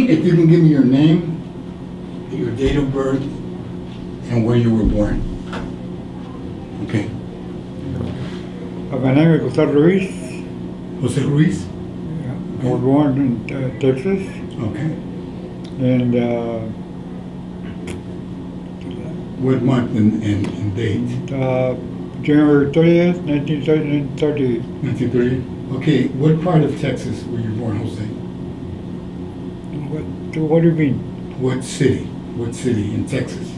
if you can give me your name, your date of birth, and where you were born. Okay. My name is Jose Ruiz. Jose Ruiz? Yeah. I was born in Texas, Okay. and What month and date? January 30th, 1930. 1930? Okay, what part of Texas were you born, Jose? What do you mean? What city? What city in Texas?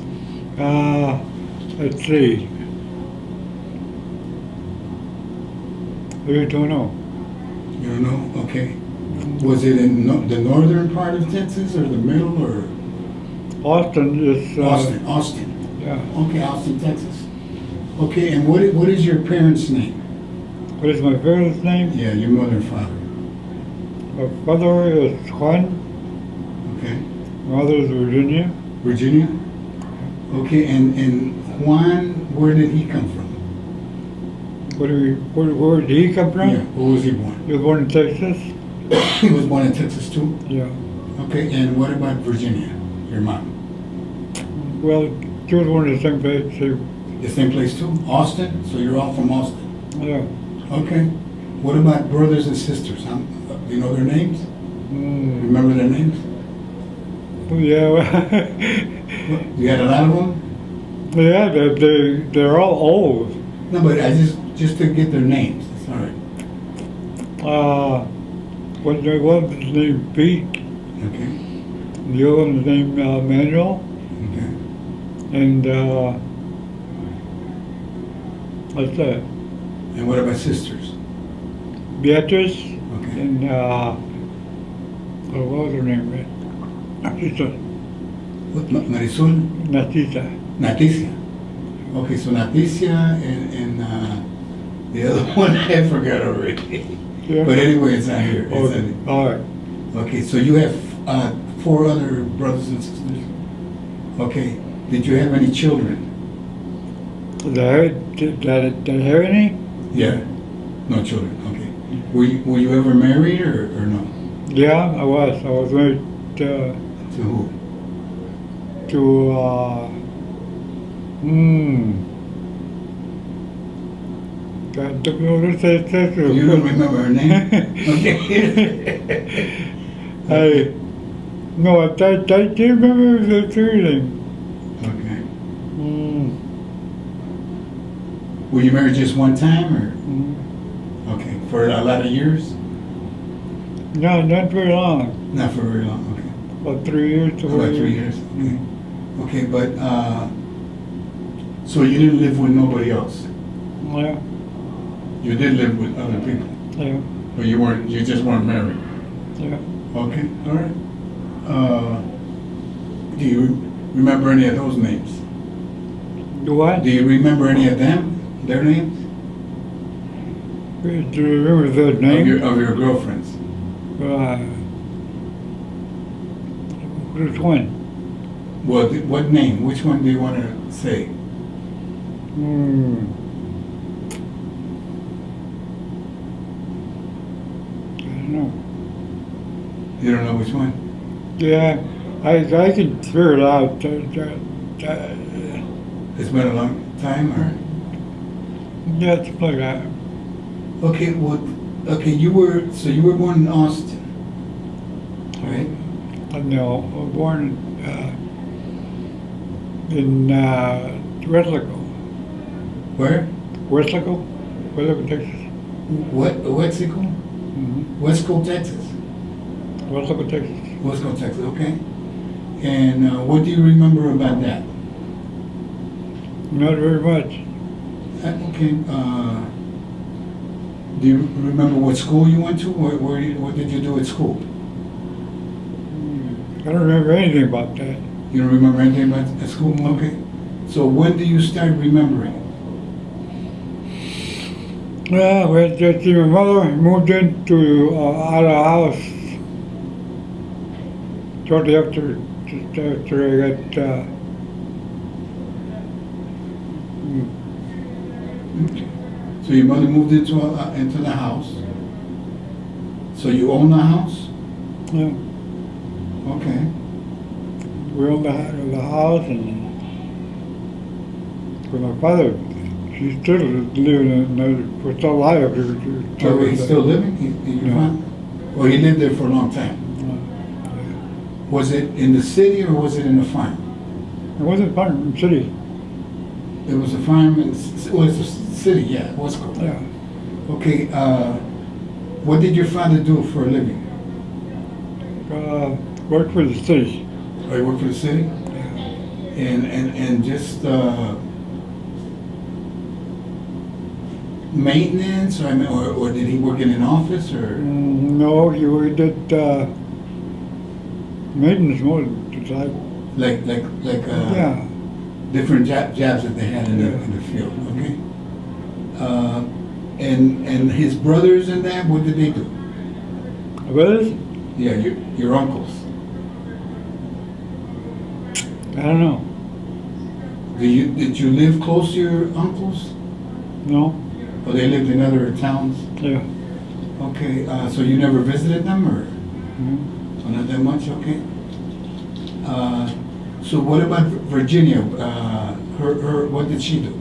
Let's see. I really don't know. You don't know? Okay. Was it in the northern part of Texas or the middle or? Austin is... Austin. Yeah. Okay, Austin, Texas. Okay, and what is your parents' name? What is my parents' name? Yeah, your mother and father. My father is Juan. Okay. My mother is Virginia. Virginia? Okay, and Juan, where did he come from? Where did he come from? Yeah, where was he born? He was born in Texas. He was born in Texas too? Yeah. Okay, and what about Virginia, your mom? Well, she was born in the same place. The same place too? Austin? So you're all from Austin? Yeah. Okay. What about brothers and sisters? Do you know their names? Remember their names? Yeah. You had a lot of them? Yeah, they're all old. No, but I just to get their names. That's all right. One is named Pete. Okay. The other one is named Manuel. Okay. And what's that? And what about sisters? Beatrice. Okay. And what was her name? Natisa. What, Marisol? Natisa. Naticia. Okay, so Naticia and the other one I forgot already. Yeah. But anyway, it's not here. It's Okay. not All right. Okay, so you have 4 other brothers and sisters. Okay. Did you have any children? Did I have any? Yeah. No children. Okay. Were you ever married or no? Yeah, I was. I was married To who? to God, don't know what to say. You don't remember her name? Okay. No, I do remember the name. Okay. Were you married just one time or? Okay. For a lot of years? No, not very long. Not for very long. Okay. About 3 years to 4 About 3 years. Okay. Okay, but so you didn't live with nobody else? Yeah, You did live with other people, yeah, but you just weren't married. yeah. Okay, all right. Do you remember any of those names? Do what? Do you remember any of them, their names? Do you remember the name? Of your girlfriends? Which one? Well, what name? Which one do you want to say? I don't know. You don't know which one? Yeah, I can figure it out. It's been a long time, or? Yeah, it's like that. Okay, well, okay, you were born in Austin, right? No, I was born in Westlaco. Where? Westlaco, Texas. What? Wexico? Westco, Texas. Westlaco, Texas. Westco, Texas, okay. And what do you remember about that? Not very much. Okay, do you remember what school you went to? What did you do at school? I don't remember anything about that. You don't remember anything about at school? Okay. So when do you start remembering? Well, my mother moved into out of the house shortly after I got. So your mother moved into the house. So you own the house? Yeah. Okay. We owned the house, and with my father, he's still living in, we're still alive. Oh, he's still living? Your Yeah. father? Well, he lived there for a long time. Was it in the city or was it in the farm? It wasn't fun in the city. It was a farm in, well, it's a city, yeah, it was cool. Yeah. Okay, what did your father do for a living? Worked for the city. Oh, he worked for the city? And just maintenance, or, I mean, or did he work in an office, or? No, we did maintenance more than like, Like yeah. different jobs that they had in the field, okay? And his brothers and that, what did they do? Brothers? Yeah, your uncles. I don't know. Did you live close to your uncles? No. Or they lived in other towns? Yeah. Okay, so you never visited them, or? Mhm. So not that much, okay. So what about Virginia? Her, what did she do?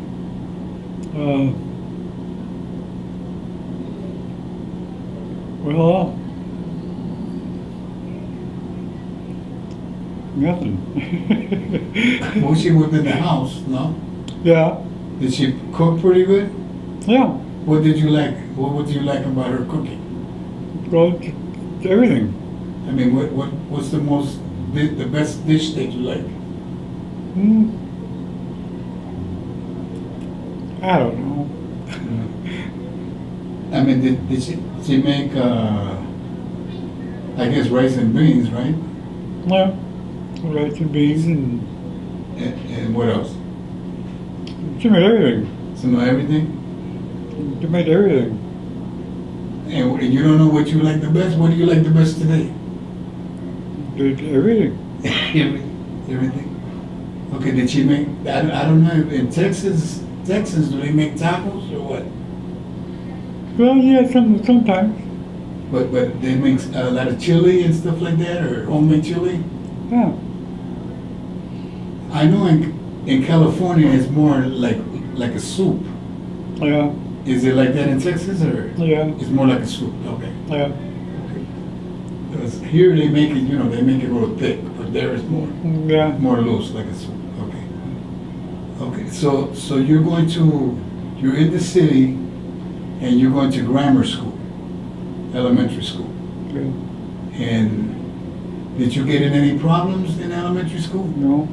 Well, nothing. Well, she worked in the house, no? Yeah. Did she cook pretty good? Yeah. What did you like? What would you like about her cooking? Well, everything. I mean, what's the best dish that you like? Hmm. I don't know. I mean, did she make, I guess, rice and beans, right? Yeah. Rice and beans and And what else? she made everything. Some of everything? She made everything. And you don't know what you like the best? What do you like the best today? Did everything. Everything? Okay, did she make, I don't know, in Texas, do they make tacos or what? Well, yeah, sometimes. But they make a lot of chili and stuff like that, or homemade chili? Yeah. I know in California it's more like a soup. Yeah. Is it like that in Texas, or? Yeah. It's more like a soup, okay. Yeah. Because here they make it, they make it real thick, but there is Yeah. more loose, like a soup, okay. Okay, so you're in the city, and you're going to grammar school, elementary school. Okay. And did you get in any problems in elementary school? No.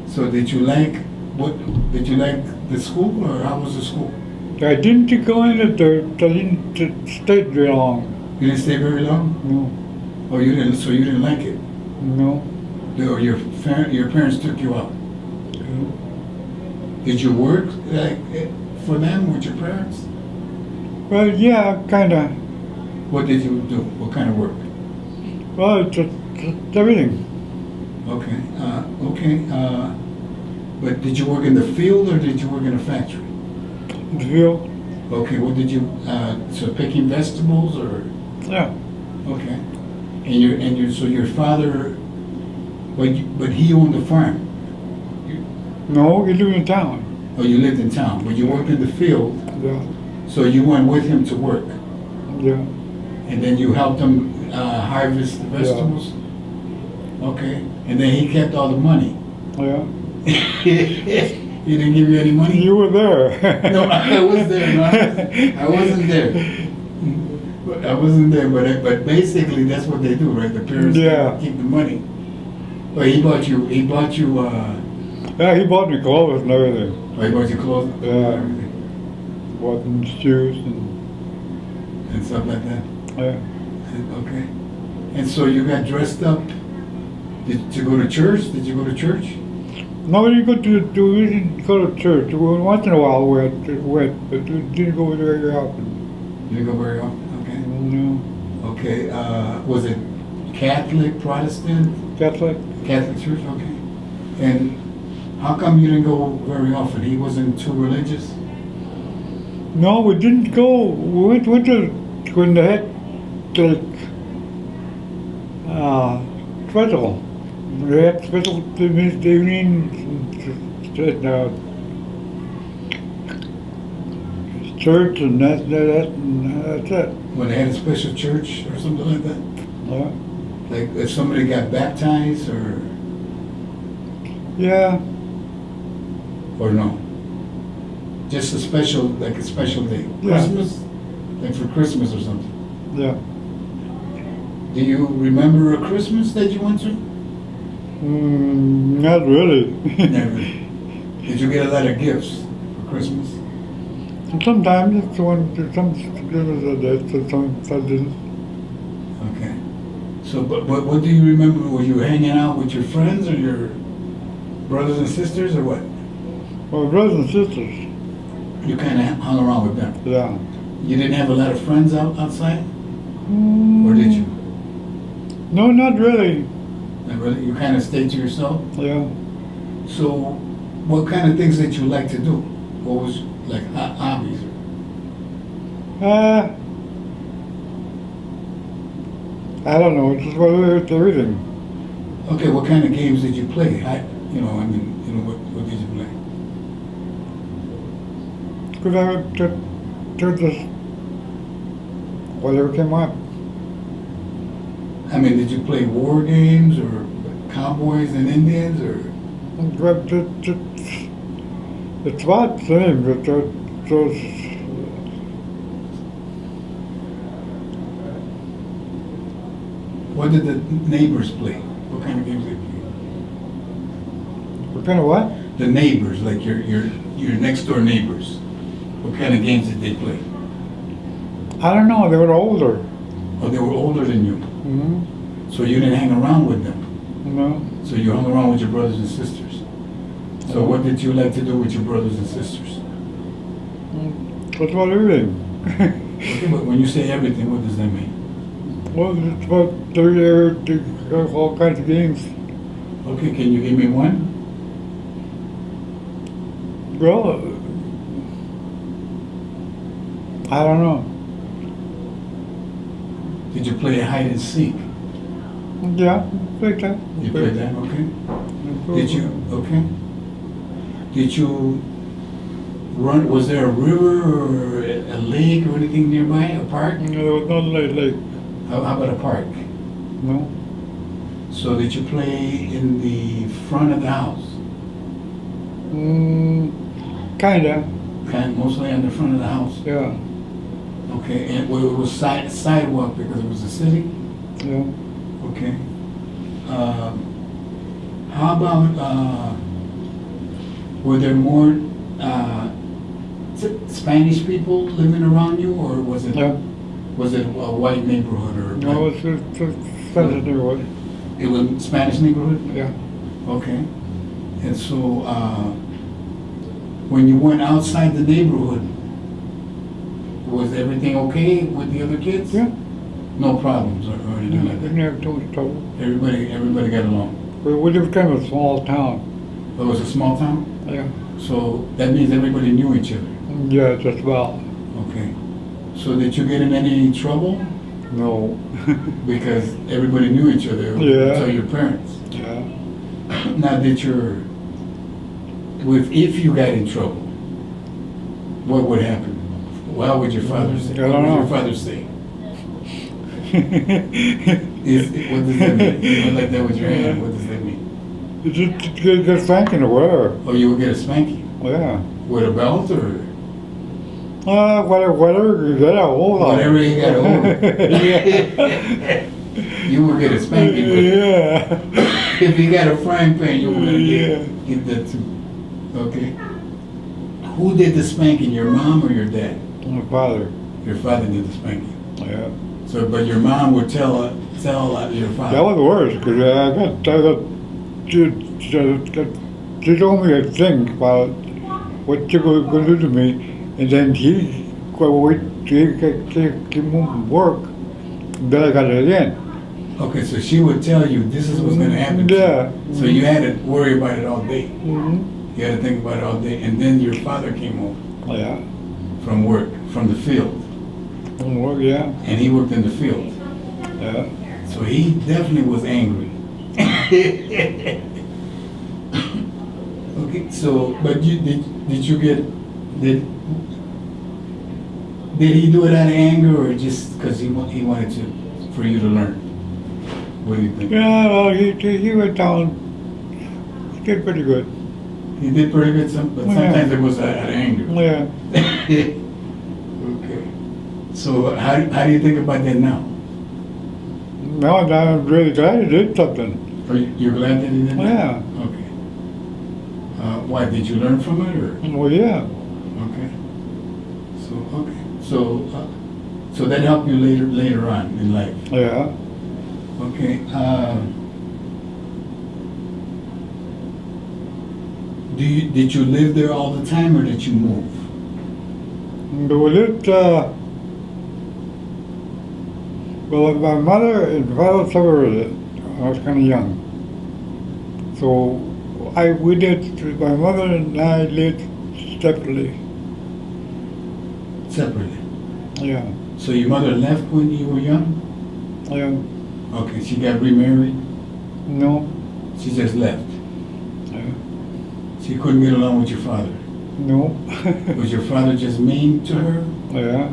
So did you like the school, or how was the school? I didn't go in it there. I didn't stay very long. You didn't stay very long? No. Oh, you didn't like it? No. Or your parents took you out? Yeah. Did you work for them with your parents? Well, yeah, kind of. What did you do? What kind of work? Well, it's everything. Okay, but did you work in the field or did you work in a factory? The field. Okay, what did you, so picking vegetables, or? Yeah. Okay. So your father, but he owned the farm? No, he lived in town. Oh, you lived in town, but you worked in the field, Yeah. so you went with him to work? Yeah. And then you helped him harvest the vegetables? Okay, and then he kept all the money? Yeah. He didn't give you any money? You were there. No, I was there. No, I wasn't there. I wasn't there, but basically that's what they do, right? The parents Yeah. keep the money. But he bought you. Yeah, he bought me clothes and everything. Oh, he bought you clothes Yeah. and everything Bought me shoes and stuff like that. yeah. Okay. And so you got dressed up. Did you go to church? Did you go to church? No, we didn't go to church. Once in a while we went, but we didn't go very often. You didn't go very often. Okay. No. Okay. Was it Catholic, Protestant? Catholic? Catholic church. Okay. And how come you didn't go very often? He wasn't too religious? No, we didn't go. We went to when they had like special. They had special evening church, and that's it. When they had a special church or something like that? Yeah. Like if somebody got baptized or Yeah. no? Just a special, like a special day. Yeah. Christmas? Like for Christmas or something. Yeah. Do you remember a Christmas that you went to? Not really. Never. Did you get a lot of gifts for Christmas? Sometimes it's one, some didn't. Okay. So, but what do you remember? Were you hanging out with your friends or your brothers and sisters or what? My brothers and sisters. You kind of hung around with them. Yeah. You didn't have a lot of friends outside? Or did you? No, not really. Not really? You kind of stayed to yourself? Yeah. So, what kind of things did you like to do? What was, like, hobbies? I don't know. It's just about everything. Okay, what kind of games did you play? What did you play? Because I would just whatever came up. I mean, did you play war games or cowboys and Indians or? But it's about the same. But What did the neighbors play? What kind of games did they play? what kind of what? The neighbors, like your next door neighbors. What kind of games did they play? I don't know. They were older. Oh, they were older than you. Mm-hmm. So you didn't hang around with them. No. So you hung around with your brothers and sisters. So what did you like to do with your brothers and sisters? That's about everything. Okay, but when you say everything, what does that mean? Well, it's about all kinds of games. Okay, can you give me one? Well, I don't know. Did you play hide and seek? Yeah, like that. You played that, okay. Did you, okay. Did you run, was there a river or a lake or anything nearby, a park? No, there was no lake. How about a park? No. So did you play in the front of the house? Kinda. Mostly on the front of the house? Yeah. Okay, and it was sidewalk because it was a city? Yeah. Okay. How about, were there more Spanish people living around you, or was it Yeah. a white neighborhood or? No, it's Spanish neighborhood. It was Spanish neighborhood. Yeah. Okay. And so, when you went outside the neighborhood, was everything okay with the other kids? Yeah. No problems or anything like Didn't that? have too much trouble. Everybody got along? We lived kind of a small town. It was a small town? Yeah. So that means everybody knew each other? Yeah, just about. Okay. So did you get in any trouble? No. Because everybody knew each other? Yeah. So your parents? Yeah. Now if you got in trouble, what would happen? What would your father say? I don't What would know. your father say? What does that mean? You went like that with your hand, what does that mean? You just get spanking or whatever. Oh, you would get a spanking? Yeah. With a belt or? Whatever you got a hold on. Whatever you got a hold of. You would get a spanking, but Yeah. if you got a frying pan, you were gonna Yeah. get that too. Okay. Who did the spanking, your mom or your dad? My father. Your father did the spanking. Yeah. So, but your mom would tell your father. That was worse because she told me a thing about what she was going to do to me, and then he came home from work, and then I got it again. Okay, so she would tell you this is what's going to happen. To Yeah. you. So you had to worry about it all day. Mm-hmm. You had to think about it all day, and then your father came home Yeah. from work, from the field, From work, yeah. and he worked in the field. Yeah. So he definitely was angry. Okay, so, but did you get, did, did he do it out of anger or just because he wanted to, for you to learn? What do you think? Yeah, well, he went down. He did pretty good. He did pretty good, but Yeah. sometimes it was out of anger. Yeah. Okay. So how do you think about that now? No, I'm really glad he did something. Are you're glad that he did that? Yeah. Okay. Why, did you learn from it or? Well, yeah. Okay. Okay. So that helped you later on in life. Yeah. Okay. Did you live there all the time or did you move? We lived, well, my mother and father separated. I was kind of young. So my mother and I lived separately. Separately. Yeah. So your mother left when you were young? Yeah. Okay, she got remarried? No. She just left. Yeah. She couldn't get along with your father. No. Was your father just mean to her? Yeah.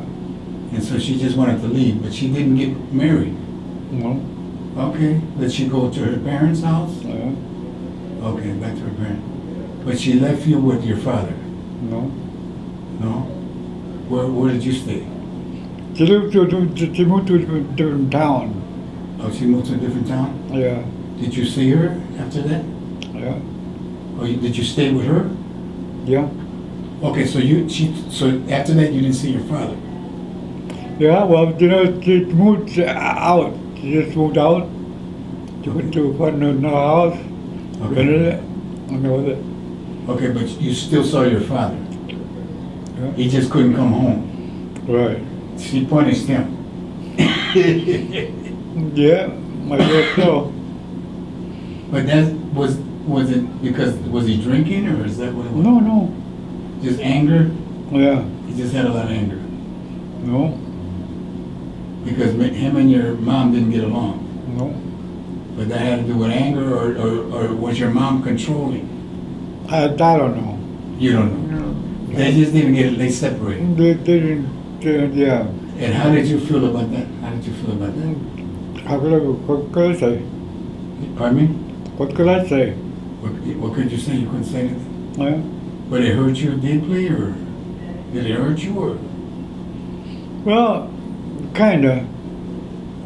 And so she just wanted to leave, but she didn't get married. No. Okay. Did she go to her parents' house? Yeah. Okay, back to her parents. But she left you with your father? No. No? Where did you stay? She moved to a different town. Oh, she moved to a different town? Yeah. Did you see her after that? Yeah. Or did you stay with her? Yeah. Okay, so so after that you didn't see your father? Yeah, well, she moved out. She just moved out. She went to another house, rented it, and that was it. Okay, but you still saw your father? Yeah. He just couldn't come home? Right. She punished him? Yeah, I guess so. But that was it because, was he drinking or is that what it was? No. Just anger? Yeah. He just had a lot of anger? No. Because him and your mom didn't get along? No. But that had to do with anger or was your mom controlling? I don't know. You don't know? No. They just didn't get it, they separated? They didn't, yeah. And how did you feel about that? How did you feel about that? What could I say? Pardon me? What could I say? What could you say? You couldn't say anything? Yeah. But it hurt you deeply or did it hurt you or? Well, kinda.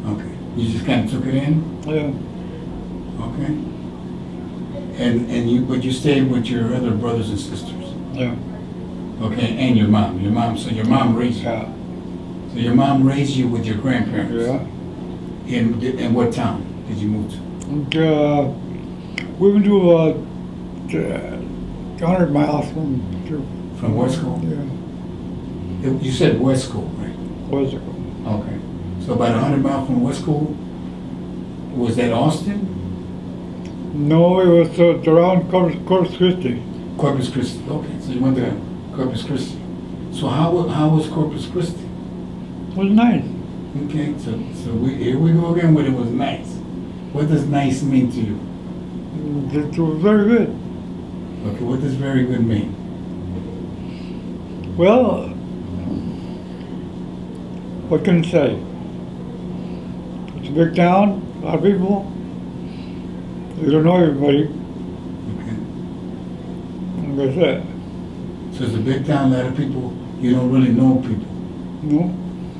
Okay. You just kind of took it in? Yeah. Okay. But you stayed with your other brothers and sisters? Yeah. Okay, and your mom. So your mom raised you? Yeah. So your mom raised you with your grandparents? Yeah. In what town did you move to? And, we went to 100 miles from Wesco? Yeah. You said Wesco, right? Wesco. Okay. So about 100 miles from Wesco, was that Austin? No, it was around Corpus Christi. Corpus Christi. Okay, so you went to Corpus Christi. So how was Corpus Christi? It was nice. Okay, so here we go again with it was nice. What does nice mean to you? It was very good. Okay, what does very good mean? Well, what can I say? It's a big town, a lot of people. You don't know everybody, Okay. like I said. So it's a big town, a lot of people, you don't really know people. No?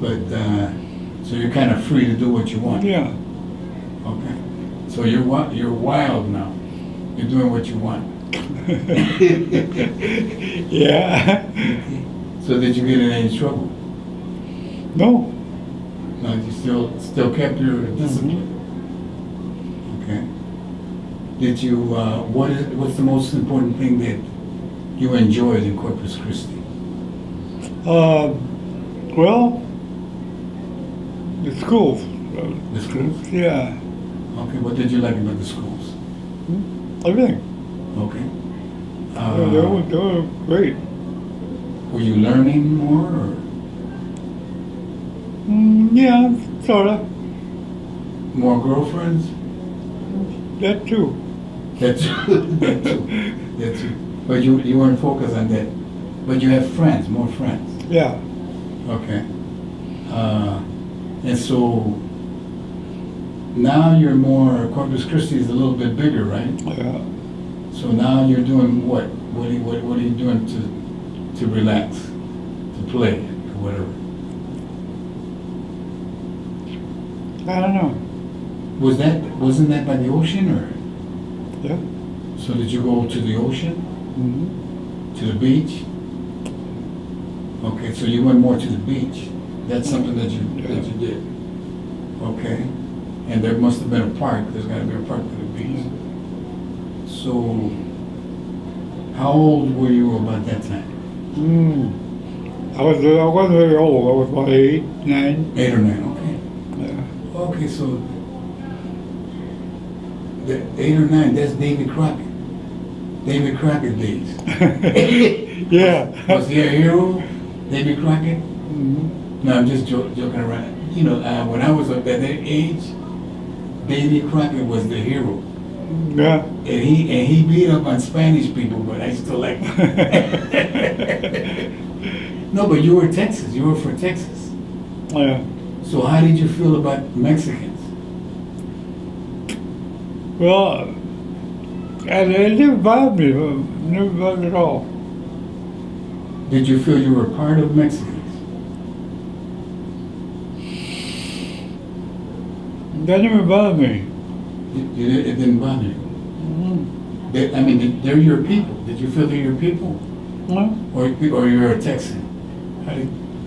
But, so you're kind of free to do what you want. Yeah. Okay. So you're wild now. You're doing what you want. Yeah. So did you get in any trouble? No. No, you still kept your discipline. Okay. Did you? What's the most important thing that you enjoyed in Corpus Christi? Well, the schools. The schools? Yeah. Okay. What did you like about the schools? Everything. Okay. They were great. Were you learning more? Or? Yeah, sort of. More girlfriends? That too. That's that too. That too. But you weren't focused on that. But you have friends, more friends. Yeah. Okay. And so now you're more, Corpus Christi is a little bit bigger, right? Yeah. So now you're doing what? What are you doing to relax, to play, or whatever? I don't know. Wasn't that by the ocean, or? Yeah. So did you go to the ocean, Mm-hmm. to the beach? Okay, so you went more to the beach. That's something that you did. Okay, and there must have been a park. There's got to be a park to the beach. So, how old were you about that time? I wasn't very old. I was about 8, 9. 8 or 9. Okay. Yeah. Okay, so the 8 or 9. That's David Crockett. David Crockett days. Yeah. Was he a hero, David Crockett? Mm-hmm. No, I'm just joking around. You know, when I was at that age, David Crockett was the hero. Yeah. And he beat up on Spanish people, but I still like him. No, but you were Texas. You were for Texas. Yeah. So how did you feel about Mexicans? Well, it never bothered me. Never bothered at all. Did you feel you were part of Mexicans? That never bothered me. It didn't bother you? Mm-hmm. They're your people. Did you feel they're your people? No. Or you're a Texan?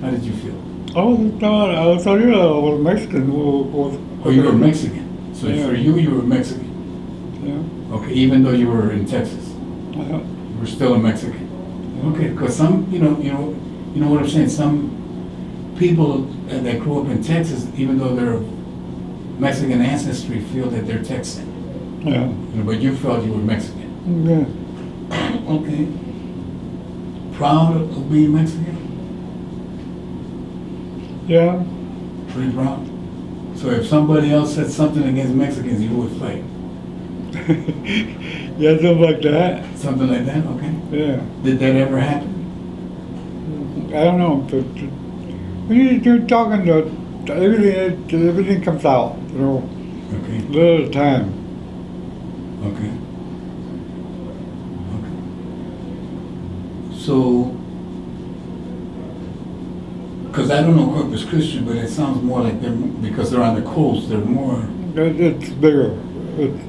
How did you feel? I thought you was Mexican. Oh, you were Mexican. So Yeah. for you were Mexican. Yeah. Okay, even though you were in Texas, Yeah. you were still a Mexican. Okay, because some, you know what I'm saying. Some people that grew up in Texas, even though they're of Mexican ancestry, feel that they're Texan. Yeah. But you felt you were Mexican. Yeah. Okay. Proud of being Mexican? Yeah. Pretty proud. So if somebody else said something against Mexicans, you would fight. Yeah, something like that. Something like that. Okay. Yeah. Did that ever happen? I don't know. But when you're talking to everything comes out, Okay. a little at a time. Okay. Okay. So, because I don't know Corpus Christi, but it sounds more like because they're on the coast, they're more. It's bigger. It's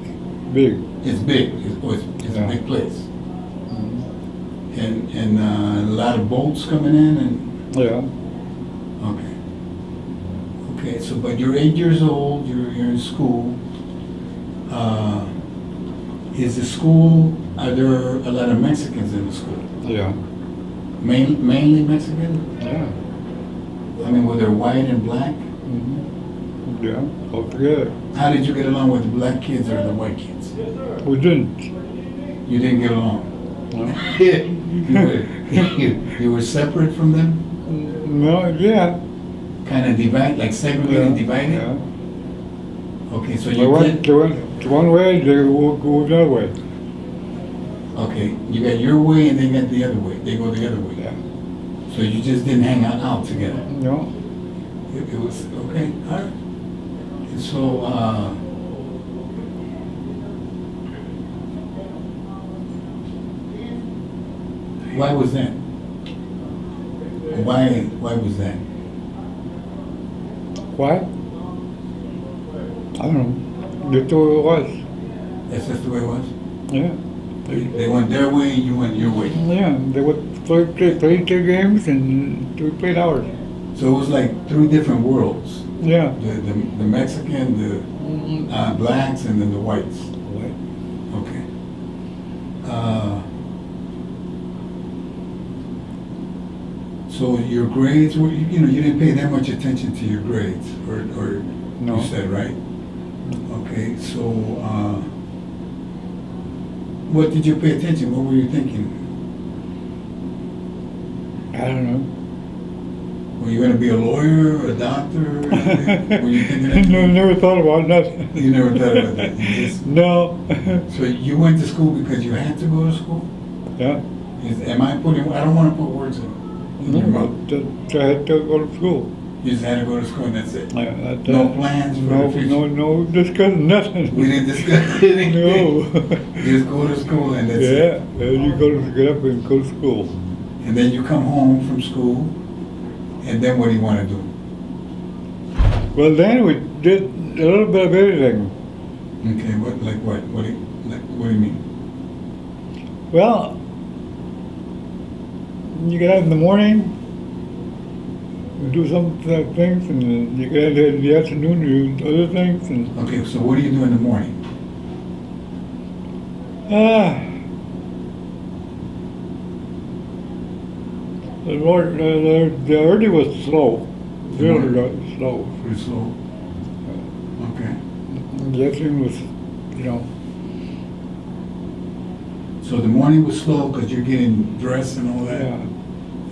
big. It's big. It's Yeah. a big place. Mm-hmm. And a lot of boats coming in and. Yeah. Okay. Okay. So, but you're 8 years old. You're in school. Is the school? Are there a lot of Mexicans in the school? Yeah. Mainly Mexican? Yeah. Whether white and black? Mm-hmm. Yeah. Altogether. How did you get along with the black kids or the white kids? We didn't. You didn't get along? No. You were separate from them? No. Yeah. Kind of divided, like segregated and divided? Yeah. Okay, so They you went did. one way, they will go another way. Okay, you got your way and they got the other way. They go the other way. Yeah. So you just didn't hang out together? No. It was, okay, all right. And so, why was that? Why was that? Why? I don't know. That's the way it was. That's just the way it was? Yeah. They went their way, you went your way. Yeah. They would play 2 games and we played ours. So it was like 3 different worlds. Yeah. The Mexican, the blacks, and then the whites. Right. Okay. So your grades were, you didn't pay that much attention to your grades, or No. you said, right? Okay, so what did you pay attention? What were you thinking? I don't know. Were you going to be a lawyer or a doctor? Or anything? Were you thinking of No, never thought about nothing. You never thought about that? You just, No. so you went to school because you had to go to school? Yeah. Am I putting, I don't want to put words in your mouth. I had to go to school. You just had to go to school and that's it? Yeah, No plans for the future? No, discussing nothing. We didn't discuss anything? No. Just go to school and that's it? Yeah, you get up and go to school. And then you come home from school, and then what do you want to do? Well, then we did a little bit of everything. Okay, what, like what? What do you mean? Well, you get out in the morning, you do some things, and then you get out in the afternoon, you do other things, and Okay, so what do you do in the morning? the early was slow, really slow. Pretty slow. Okay. The afternoon was, you know, So the morning was slow because you're getting dressed and all that? yeah.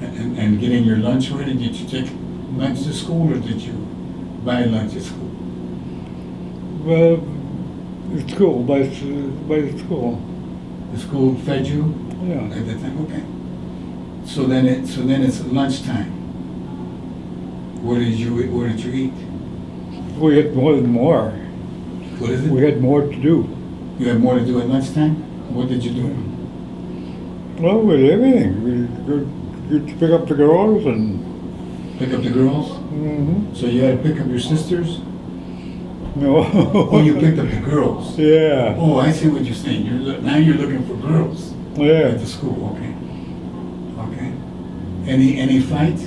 And getting your lunch ready? Did you take lunch to school or did you buy lunch at school? Well, the school, by the school, The school fed you yeah. at that time? Okay. So then it's lunchtime. What did you eat? We had more than more. What is it? We had more to do. You had more to do at lunchtime? What did you do? Well, with everything. We'd pick up the girls and. Pick up the girls? Mm-hmm. So you had to pick up your sisters? No. Oh, you picked up the girls? Yeah. Oh, I see what you're saying. Now you're looking for girls at Yeah. the school. Okay. Okay. Any fights?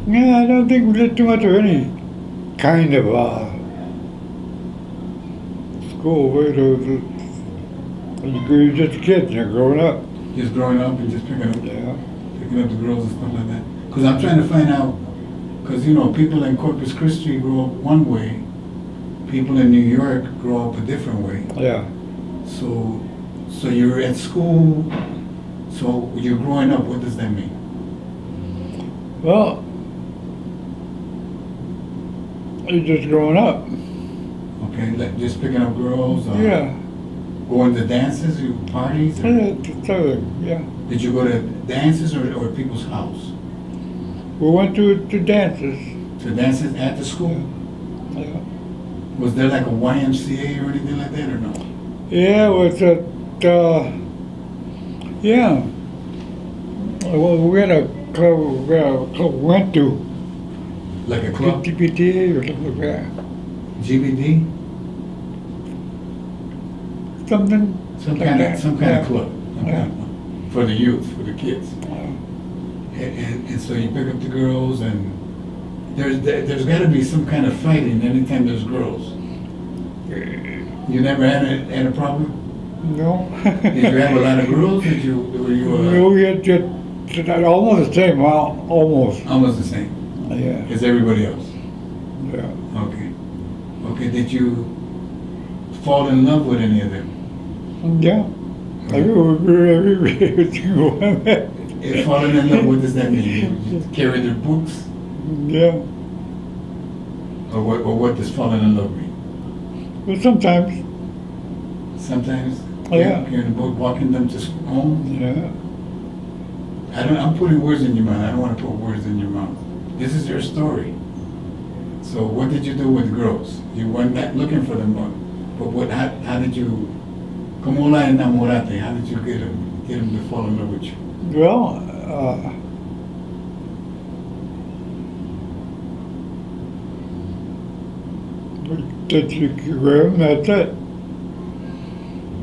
Yeah, I don't think we did too much of any kind of school. You're just kids. You're growing up. Just growing up and just picking up Yeah. the girls and stuff like that. Because I'm trying to find out. Because people in Corpus Christi grow up one way. People in New York grow up a different way. Yeah. So you're at school. So you're growing up. What does that mean? Well, you're just growing up. Okay, like just picking up girls. Yeah. Going to dances, parties. Or Yeah, just everything. Yeah. did you go to dances or people's house? We went to dances. To dances at the school? Yeah. Was there like a YMCA or anything like that or no? Yeah, it was at, yeah. Well, we had a club we went to. Like a club? PTA or something like that. GBD? Something. Some like kind that. of club. Some Yeah. kind of club. For the youth, for the kids. And so you pick up the girls and there's got to be some kind of fighting anytime there's girls. You never had a problem? No. Did you have a lot of girls? Were you No, we had just almost the same. Well, almost. almost the same Yeah. as everybody else? Yeah. Okay. Okay, did you fall in love with any of them? Yeah. If falling in love, what does that mean? You carry their books? Yeah. Or what does falling in love mean? But sometimes. Sometimes Yeah. carrying the book, walking them to home? Yeah. I'm putting words in your mouth. I don't want to put words in your mouth. This is your story. So what did you do with girls? You weren't looking for them, but how did you, como la enamorate? How did you get them to fall in love with you? Well, did you grab them? That's it.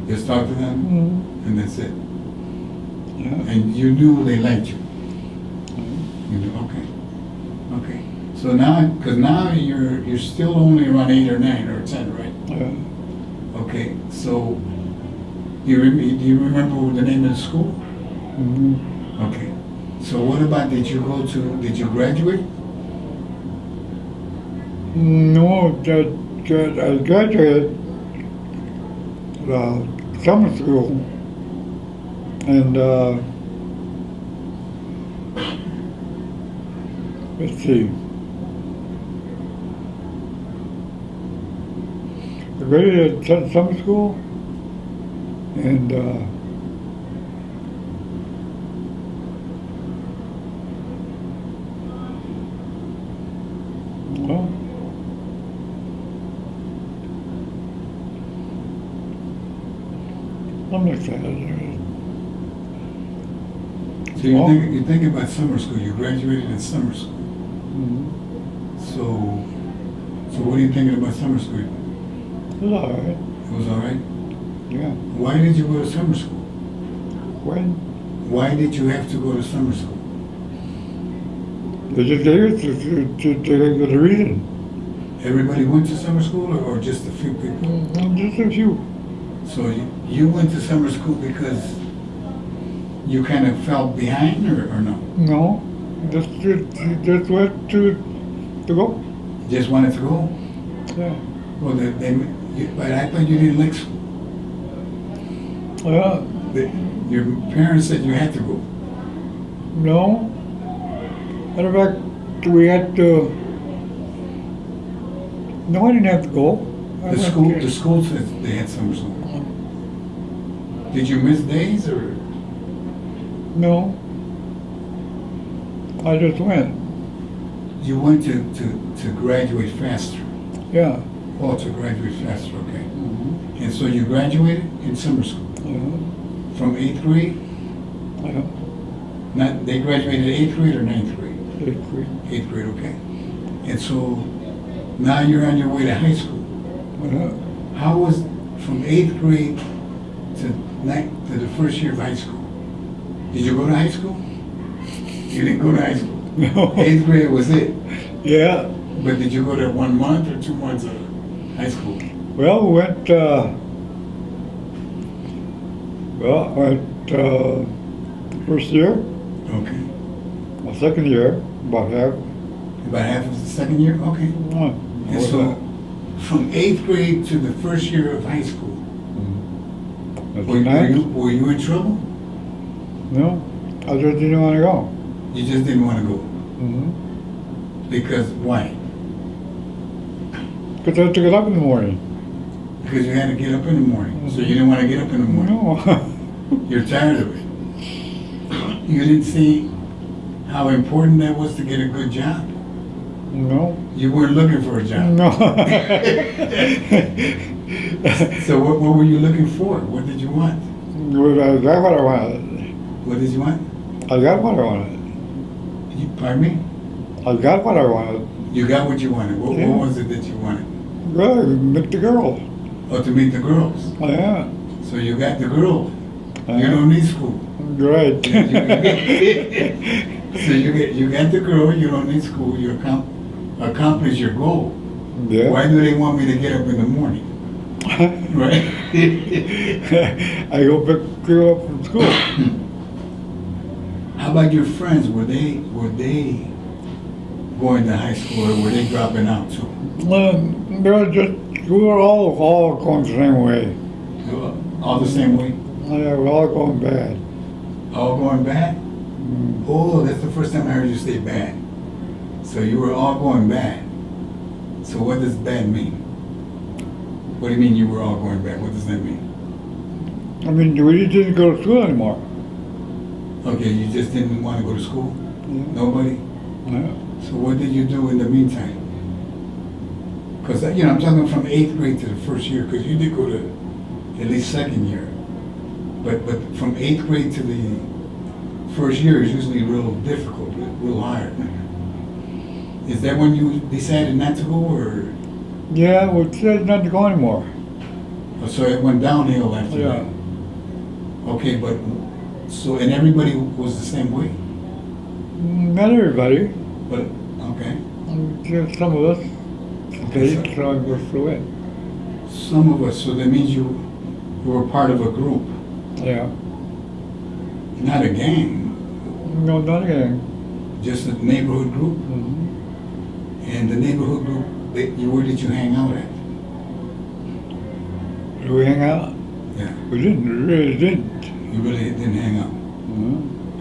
Just talk to them, Mm-hmm. and that's it. Yeah. And you knew they liked you. You knew, okay. Okay. So now, because now you're still only around 8 or 9 or 10, right? Yeah. Okay. So do you remember the name of the school? Mm-hmm. Okay. So what about, did you graduate? No, I graduated summer school, and let's see. I graduated at summer school, and well, I'm excited. So you think about summer school. You graduated in summer school. So what are you thinking about summer school? It was all right. It was all right. Yeah. Why did you go to summer school? When? Why did you have to go to summer school? They just gave it to the reason. Everybody went to summer school, or just a few people? Just a few. So you went to summer school because you kind of felt behind, or no? No, just went to go. Just wanted to go? Yeah. Well, but I thought you didn't like school. Your parents said you had to go. No. Matter of fact, we had to. No, I didn't have to go. The school said they had summer school. Did you miss days, or? No. I just went. You went to graduate faster. Yeah. Oh, to graduate faster, okay. And so you graduated in summer school from 8th grade? Not, they graduated 8th grade or 9th grade? 8th grade. 8th grade, okay. And so now you're on your way to high school. How was from 8th grade to the first year of high school? Did you go to high school? You didn't go to high school? No. 8th grade was it? Yeah. But did you go to 1 month or 2 months of high school? Well, we went, first year, Okay. my second year, about half. About half of the second year? Okay. And so from 8th grade to the first year of high school, were you in trouble? No, I just didn't want to go. You just didn't want to go? Because why? Because I had to get up in the morning. Because you had to get up in the morning. So you didn't want to get up in the morning? No. You're tired of it. You didn't see how important that was to get a good job? No. You weren't looking for a job? No. So what were you looking for? What did you want? I got what I wanted. What did you want? I got what I wanted. Pardon me? I got what I wanted. You got what you wanted. What Yeah. was it that you wanted? Good, meet the girl. Oh, to meet the girls. Yeah. So you got the girl. You don't need school. Right. So you got the girl, you don't need school, you accomplish your goal. Yeah. Why do they want me to get up in the morning? Right? I go pick her up from school. How about your friends? Were they going to high school, or were they dropping out too? We were all going the same way. All the same way? Yeah, we're all going bad. All going bad? Oh, that's the first time I heard you say bad. So you were all going bad. So what does bad mean? What do you mean you were all going bad? What does that mean? I mean, we didn't go to school anymore. Okay, you just didn't want to go to school? Yeah. Nobody? Yeah. So what did you do in the meantime? Because, I'm talking from 8th grade to the first year, because you did go to at least second year. But from 8th grade to the first year is usually real difficult, real hard. Is that when you decided not to go, or? Yeah, we decided not to go anymore. So it went downhill after that? Okay, but, and everybody was the same way? Not everybody. But, okay. Just some of us stayed, some of us went. Some of us, so that means you were part of a group, Yeah. not a gang, No, not again. just a neighborhood group? And the neighborhood group, where did you hang out at? Did we hang out? Yeah, We didn't, we really didn't. you really didn't hang out.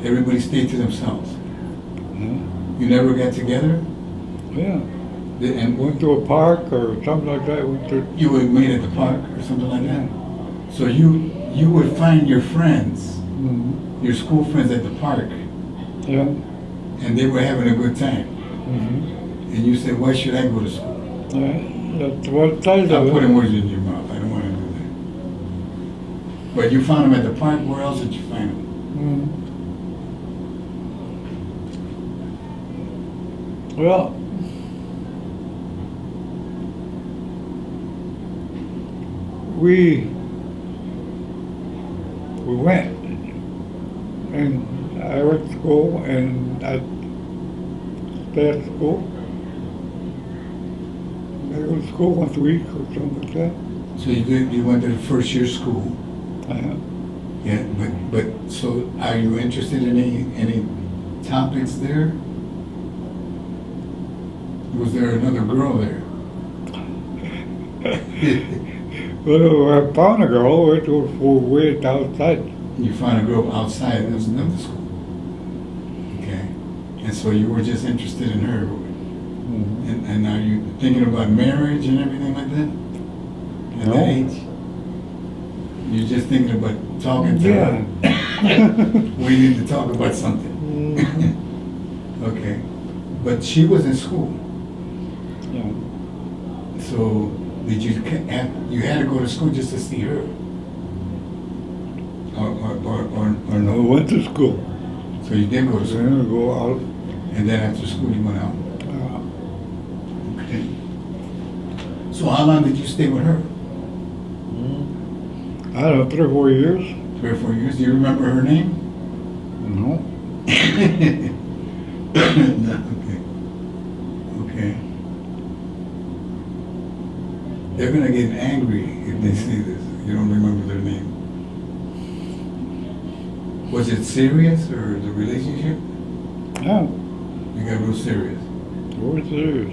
Everybody stayed to themselves. You never got together? Yeah. And Went to a park or something like that. Went to, you would meet at the park or something like that? So you would find your friends, mm-hmm. your school friends at the park, Yeah. and they were having a good time. Mm-hmm. And you said, why should I go to school? Yeah. That's what size I'm of putting it. words in your mouth. I don't want to do that. But you found them at the park. Where else did you find them? Mm-hmm. Well, we went, and I went to school, and I stayed at school. I go to school once a week or something like that. So you went to the first year school. Uh, Yeah, but so are you interested in any topics there? Was there another girl there? well, I found a girl which was way outside. You found a girl outside of the school. Okay. And so you were just interested in her. Mm-hmm. And are you thinking about marriage and everything like that? At No. that age? You're just thinking about talking to Yeah. her? We need to talk about something. Mm-hmm. Okay. But she was in school. Yeah. So did you had to go to school just to see her? Or I no? went to school. So you did go to school. Then I go out. And then after school you went out. Okay. So how long did you stay with her? I don't know, 3 or 4 years. 3 or 4 years. Do you remember her name? No. No, okay. Okay. They're gonna get angry if they see this. You don't remember their name. Was it serious or the relationship? Yeah. You got real serious. 4 years.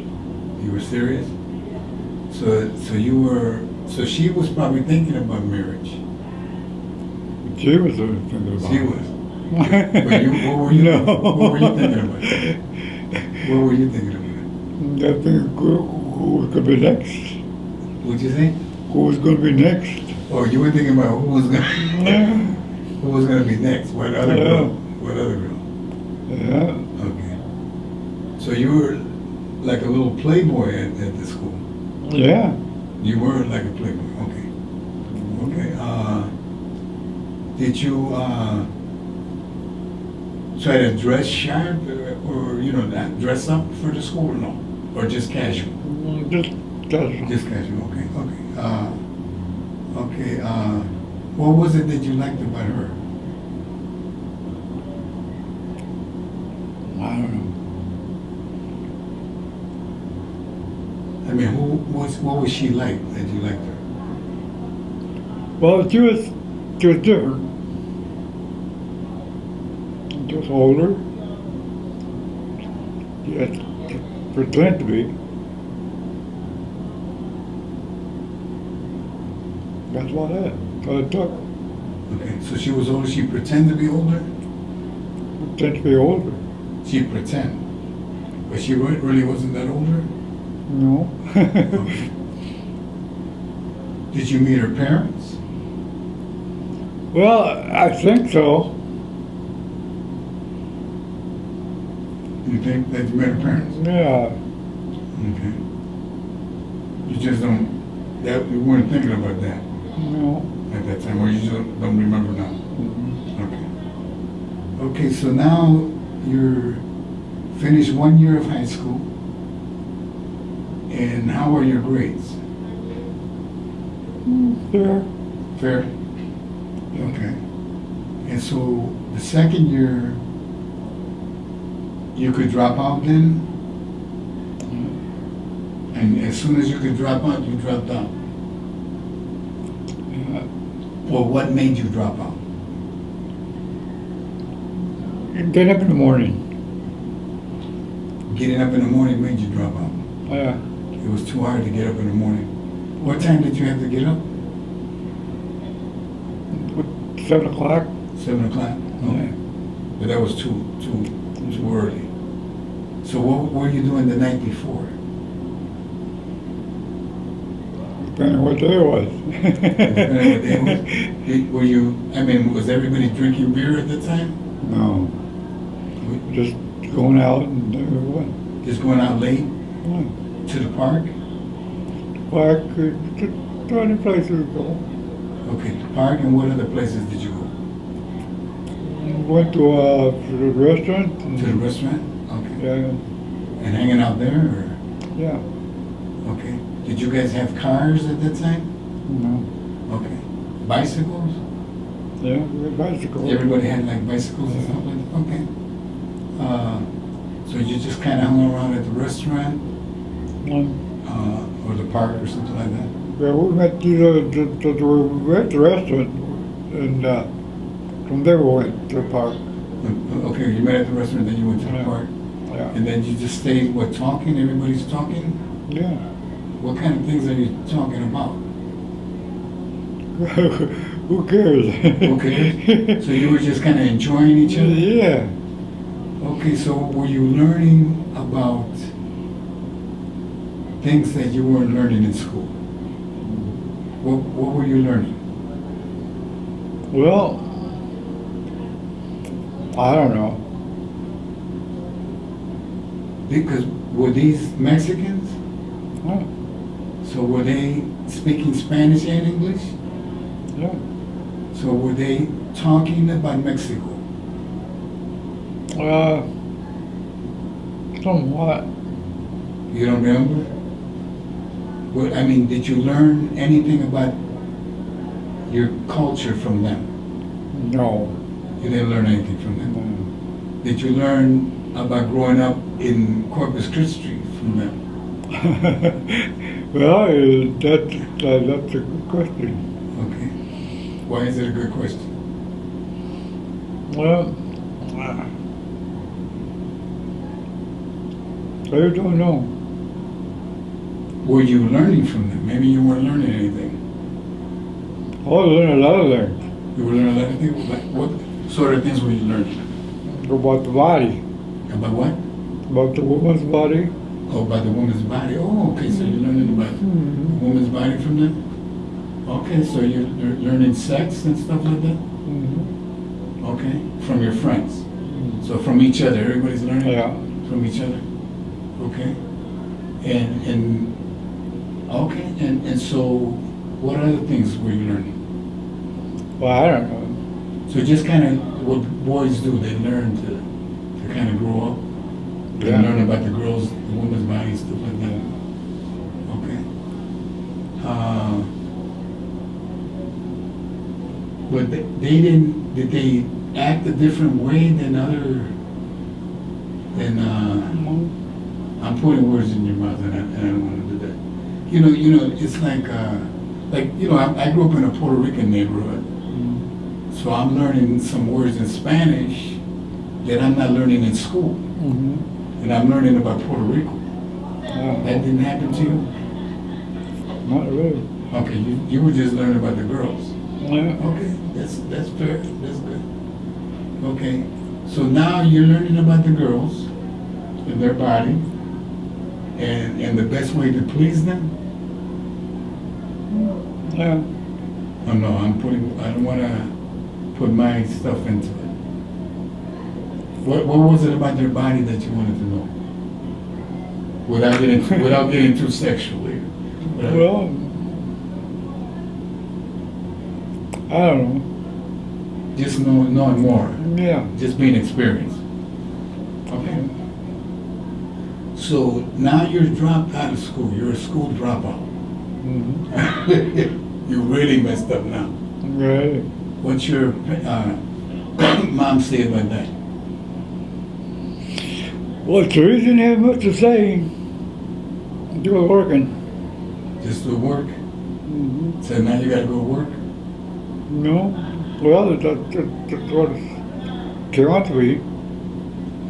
You were serious? So she was probably thinking about marriage. She was thinking about She it. was. But what were you No. What were you thinking about? What were you thinking about? I think who was going to be next? What'd you say? Who was going to be next? Oh, you were thinking about who was gonna be next? What other Yeah. girl? What other girl? Yeah. Okay. So you were like a little playboy at the school. Yeah. You were like a playboy. Okay. Okay. Did you try to dress sharp or not dress up for the school or no? Or just casual? Just casual. Just casual. Okay. Okay. Okay. What was it that you liked about her? I don't know. I mean, what was she like that you liked her? Well, she was different. She was older. She had to pretend to be. That's what it took. Okay, so she was older. She pretended to be older. Pretend to be older. She pretend, but she really wasn't that older. No. Okay. Did you meet her parents? Well, I think so. You think that you met her parents? Yeah. Okay. You just don't. You weren't thinking about that No. at that time, or you just don't remember now. Mhm. Okay. Okay, so now you're finished 1 year of high school, and how are your grades? Fair. Fair? Okay. And so the second year, you could drop out then? And as soon as you could drop out, you dropped out? Yeah. Well, what made you drop out? Get up in the morning. Getting up in the morning made you drop out? Yeah. It was too hard to get up in the morning. What time did you have to get up? 7 o'clock. 7 o'clock? Okay. But that was too early. So what were you doing the night before? Depending on what day it was. Depending on what day it was? Were you, I mean, was everybody drinking beer at the time? No, just going out and what? Just going out late to the park? Park, to any places to go. Okay, the park, and what other places did you go? Went to the restaurant. To the restaurant? Okay. Yeah, And hanging out there, or? yeah. Okay. Did you guys have cars at that time? No. Okay. Bicycles? Yeah, we had bicycles. Everybody had like bicycles and stuff like that? Okay. So you just kind of hung around at the restaurant, or the park or something like that? Yeah, we met we were at the restaurant, and from there we went to the park. Okay, you met at the restaurant, then you went to the Yeah. park. Yeah. And then you just stayed, what, talking? Everybody's talking? Yeah. What kind of things are you talking about? Who cares? Okay. So you were just kind of enjoying each other? Yeah. Okay, so were you learning about things that you weren't learning in school? What were you learning? Well, I don't know. Because were these Mexicans? Oh, So were they speaking Spanish and English? yeah. So were they talking about Mexico? Somewhat. You don't remember? What, I mean, did you learn anything about your culture from them? No. You didn't learn anything from them. No. Did you learn about growing up in Corpus Christi from them? Well, that's a good question. Okay. Why is it a good question? Well, I don't know. Were you learning from them? Maybe you weren't learning anything. I learned a lot of things You were learning a lot of things. Like what sort of things were you learning? about the body, About what? about the woman's body. Oh, about the woman's body. Oh, okay. So you're learning about the woman's body from them? Okay, so you're learning sex and stuff like that? Okay, from your friends. So from each other, everybody's learning Yeah. from each other. Okay, and so what other things were you learning? Well, I don't know. So just kind of what boys do, they learn to kind of grow up. They Yeah. learn about the girls, the woman's body, stuff like that. Okay. But they didn't. Did they act a different way than I'm putting words in your mouth, and I don't want to do that. You know, it's like I grew up in a Puerto Rican neighborhood, so I'm learning some words in Spanish that I'm not learning in school, and I'm learning about Puerto Rico. That didn't happen to you? Not really. Okay, you were just learning about the girls. Yeah. Okay, that's fair. That's good. Okay, so now you're learning about the girls and their body, and the best way to please them. Yeah. Oh no, I don't want to put my stuff into it. What was it about their body that you wanted to know? Without getting too sexually. Well, I don't know. Just knowing more. Yeah. Just being experienced. Okay. So now you're dropped out of school. You're a school dropout. You really messed up now. Right. What's your mom say about that? Well, Teresa didn't have much to say. She was working. Just do work? So now you got to go to work? No. Well, that's what it came out to be.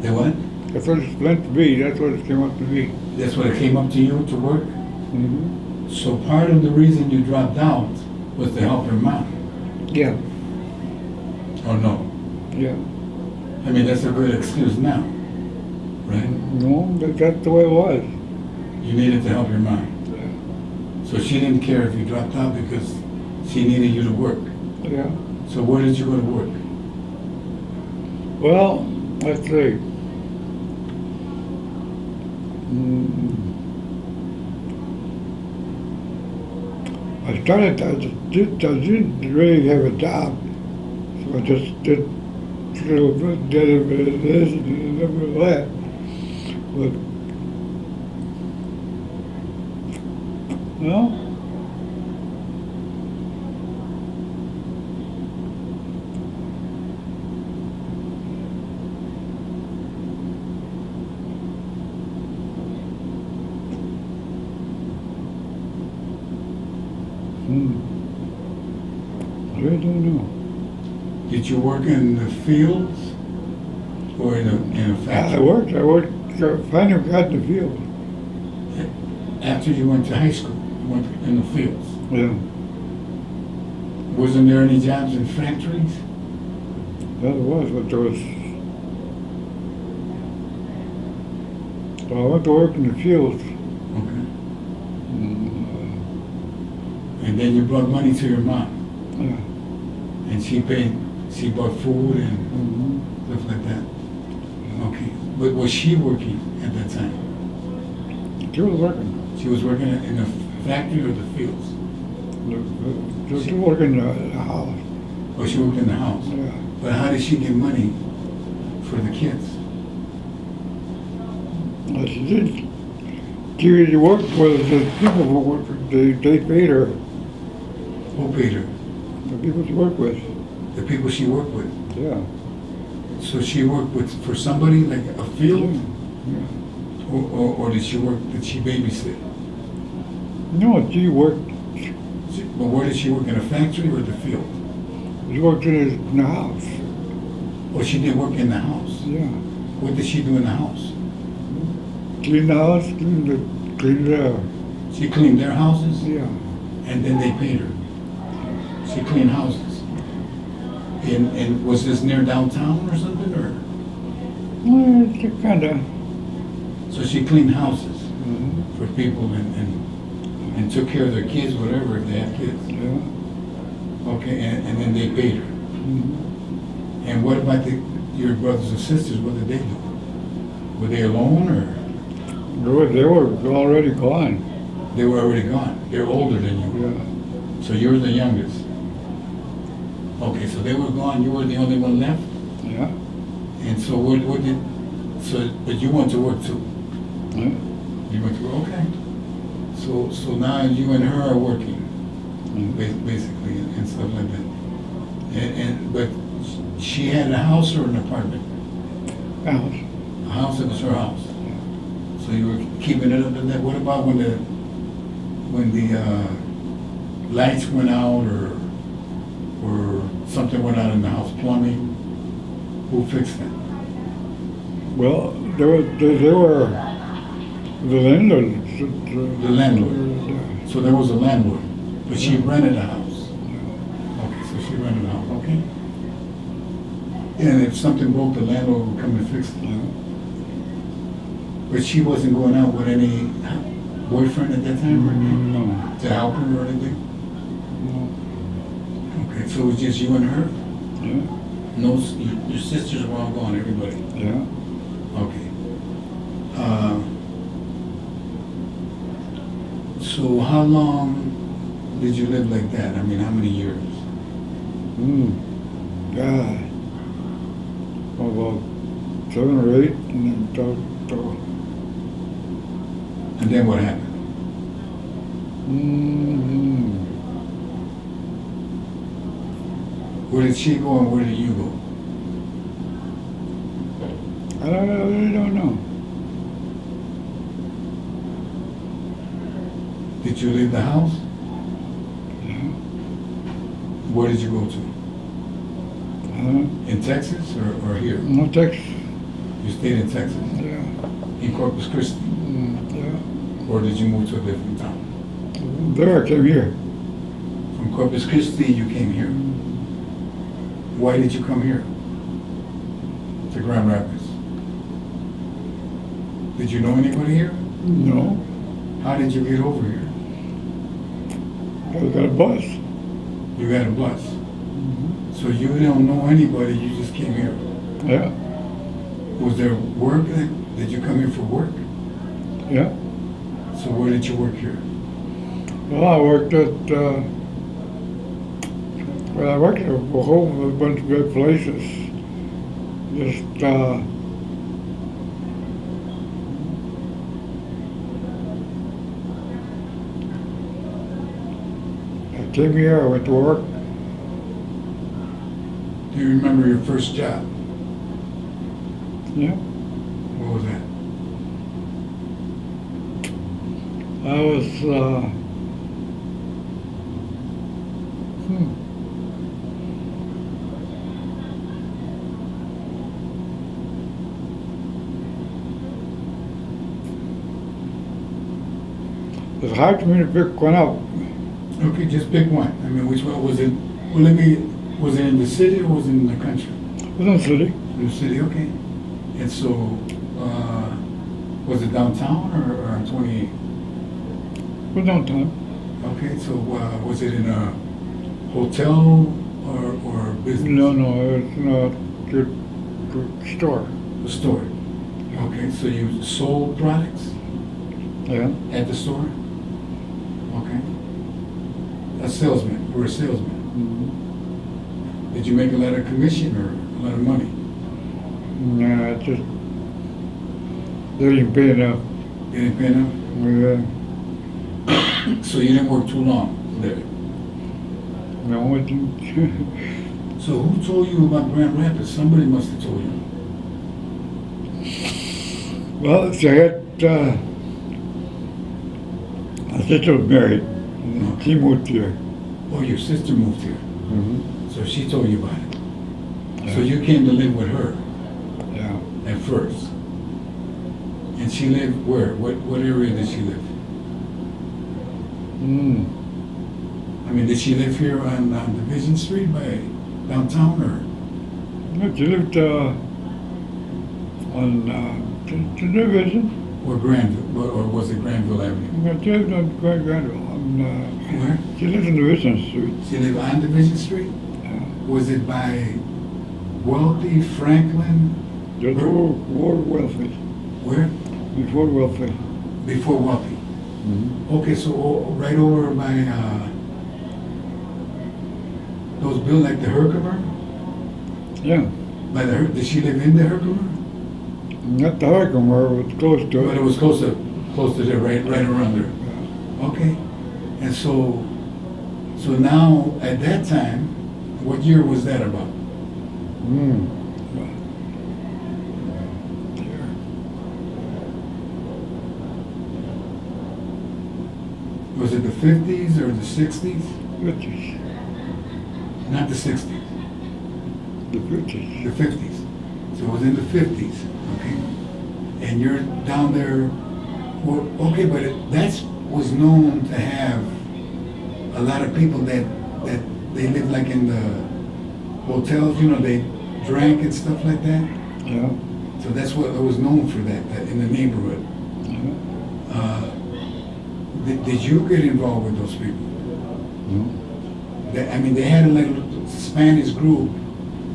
The what? That's what it's meant to be. That's what it came out to be. That's what it came up to you to work? So part of the reason you dropped out was to help your mom? Yeah. Or no? Yeah. I mean, that's a good excuse now. right? No, that's the way it was. You needed to help your mom. Yeah. So she didn't care if you dropped out because she needed you to work. Yeah. So where did you go to work? Well, let's see. Mm. I didn't really have a job, so I just did a little bit of this and a little bit of that. But, well, I really don't know. Did you work in the fields or in a I factory? worked, finally got in the field. After you went to high school, you went in the fields. Yeah, Wasn't there any jobs in factories? that was what there was. So I went to work in the fields. Okay. Mm, And then you brought money to your mom, yeah. and she bought food and Mhm. stuff like that. Okay. But was she working at that time? She was working. She was working in the factory or the fields? She was working in the house. Or she worked in the house? Yeah. But how did she get money for the kids? She did. She worked with the people who worked. They paid her. Who paid her? The people she worked with. The people she worked with. Yeah. So she worked for somebody like a field, Yeah. or did she babysit? No, she worked. But where did she work, in a factory or the field? She worked in the house. Or she did work in the house? Yeah. What did she do in the house? Clean the house, clean the She cleaned their houses, yeah. and then they paid her. She cleaned houses. And was this near downtown or something, or? Well, it's kind of. So she cleaned houses Mhm. for people and took care of their kids, whatever, if they had kids. Yeah. Okay, and then they paid her. Mhm. And what about your brothers and sisters? What did they do? Were they alone, or They were already gone. they were already gone? They're older than you. Yeah. So you were the youngest. Okay, so they were gone. You were the only one left. Yeah. And so but you went to work too. Yeah. You went to work. Okay. So now you and her are working, Mhm. basically, and stuff like that. But she had a house or an apartment? House. A house, it was her house. So you were keeping it up to that. What about when the lights went out or something went out in the house, plumbing? Who fixed that? Well, they were the landlord. The landlord. So there was a landlord, but she rented a house. Okay, so she rented a house. Okay. And if something broke, the landlord would come and fix it. Yeah. But she wasn't going out with any boyfriend at that time, or anything, No. to help her or anything? No. Okay, so it was just you and her? Yeah. No, your sisters were all gone, everybody? Yeah. Okay. So how long did you live like that? I mean, how many years? God. About 7 or 8, and then And then what happened? mm Where did she go and where did you go? I really don't know. Did you leave the house? Yeah. Where did you go to? In Texas or here? No Texas. You stayed in Texas? Yeah. In Corpus Christi? Yeah. Or did you move to a different town? There, I came here. From Corpus Christi, you came here. Why did you come here? To Grand Rapids? Did you know anybody here? No, How did you get over here? I got a bus. You got a bus. So you don't know anybody, you just came here. Yeah, Was there work? Did you come here for work? yeah. So where did you work here? Well, I worked at a whole bunch of good places. Just I came here, I went to work. Do you remember your first job? Yeah, What was that? I was. It's hard for me to pick one out. Okay, just pick one. I mean, which one was it? Well, was it in the city or was it in the country? It was in the city. In the city, okay. And so, was it downtown or on 28? It was downtown. Okay, so was it in a hotel or business? No, it was in a good store. A store. Okay, so you sold products Yeah. at the store? Okay. A salesman, or a salesman. Did you make a lot of commission or a lot of money? Nah, it just didn't pay enough. You didn't pay enough? So you didn't work too long there? No, it didn't. So who told you about Grand Rapids? Somebody must have told you. Well, she had, my sister was married, and she moved here. Oh, your sister moved here, so she told you about it. So Yeah. you came to live with her Yeah. at first. And she lived where? What area did she live? I mean, did she live here on Division Street by downtown or? No, she lived on the division. Or Granville, or was it Granville Avenue? No, she lived on Granville. Where? She lived on Division Street. She lived on Division Street? Yeah. Was it by Wealthy, Franklin? Just before Wealthy. Where? Before Wealthy. Before Wealthy. Okay, so right over by those built like the Herkimer? Yeah. By the did she live in the Herkimer? Not the Herkimer, it was close to But it it. was close to there, right around there. Okay, and so now at that time, what year was that about? Was it the 50s or the 60s? 50s. Not the 60s, The 50s. the 50s. So it was in the 50s, okay? And you're down there, well, okay, but that was known to have a lot of people that they lived like in the hotels, you know, they drank and stuff like that. Yeah. So that's what it was known for that in the neighborhood. Yeah. Did you get involved with those people? No. I mean, they had a little Spanish group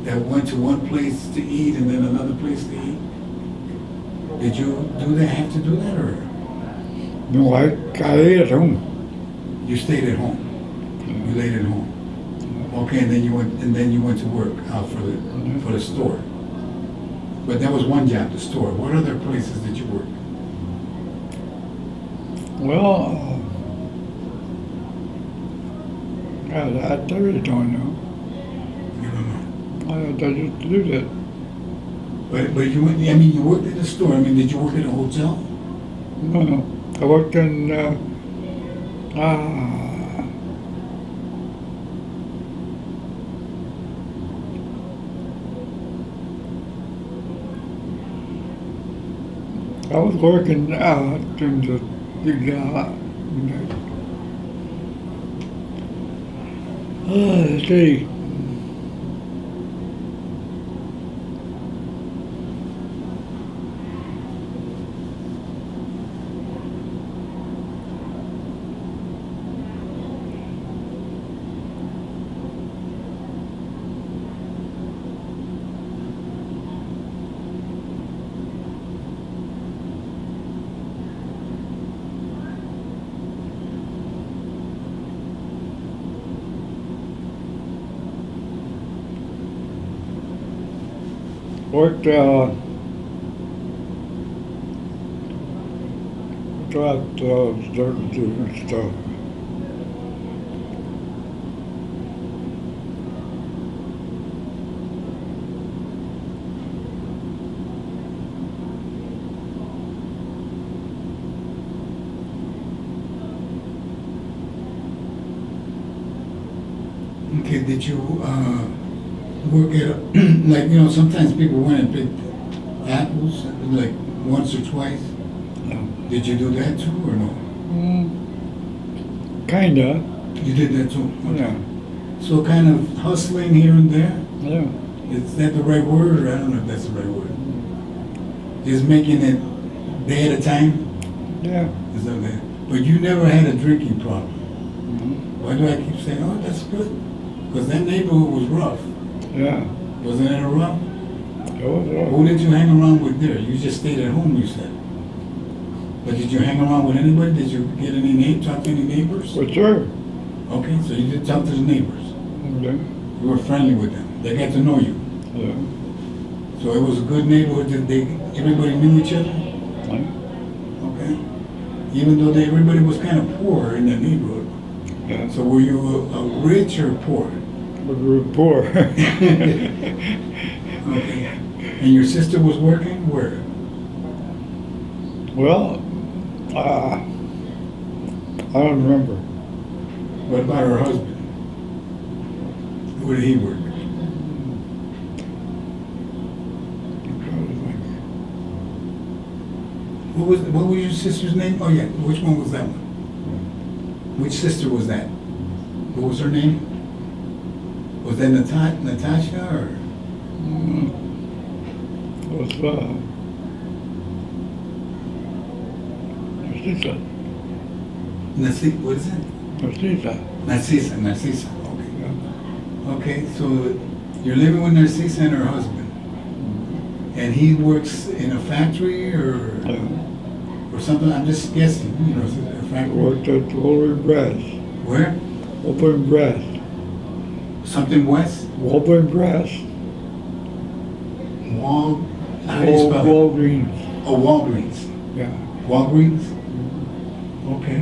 that went to one place to eat and then another place to eat. Did you have to do that, or No, I ate at home. you stayed at home? You laid at home. Okay, and then you went to work out for the store. But that was one job, the store. What other places did you work? Well, I really don't know. You don't know. I used to do that. But you went. I mean, you worked at the store. I mean, did you work at a hotel? No. I worked in, I was working in let's see. worked different stuff. Okay, did you work at a, like, sometimes people went and picked apples, like once or twice? No. Did you do that too, or no? Kinda. You did that too? Okay. Yeah. So kind of hustling here and there? Yeah. Is that the right word, or I don't know if that's the right word? Just making it day at a time? Yeah. Is that that? But you never had a drinking problem. Mm-hmm. Why do I keep saying, oh, that's good? Because that neighborhood was rough. Yeah. Wasn't it rough? It was Who did you hang around with there? You just stayed at home, you said. But did you hang around with anybody? Did you get talk to any neighbors? For sure. Okay, so you did talk to the neighbors. Okay. You were friendly with them. They got to know you. Yeah. So it was a good neighborhood. Everybody knew each other? Right. Okay. Even though everybody was kind of poor in that neighborhood. Yeah. So were you rich or poor? But we were poor. Okay. And your sister was working where? Well, I don't remember. What about her husband? Where did he work? What was your sister's name? Oh yeah, which one was that one? Which sister was that? What was her name? Was that Natasha or? It was Narcissa. What is it? Narcissa. Narcissa. Okay. Yeah. Okay, so you're living with Narcissa and her husband, and he works in a factory or something. I'm just guessing. A factory. Worked at Wolverine Brass. Where? Wolverine Brass. Something west? Wolverine Brass. How do you spell it? Walgreens. Oh, Walgreens. Yeah. Walgreens? Okay.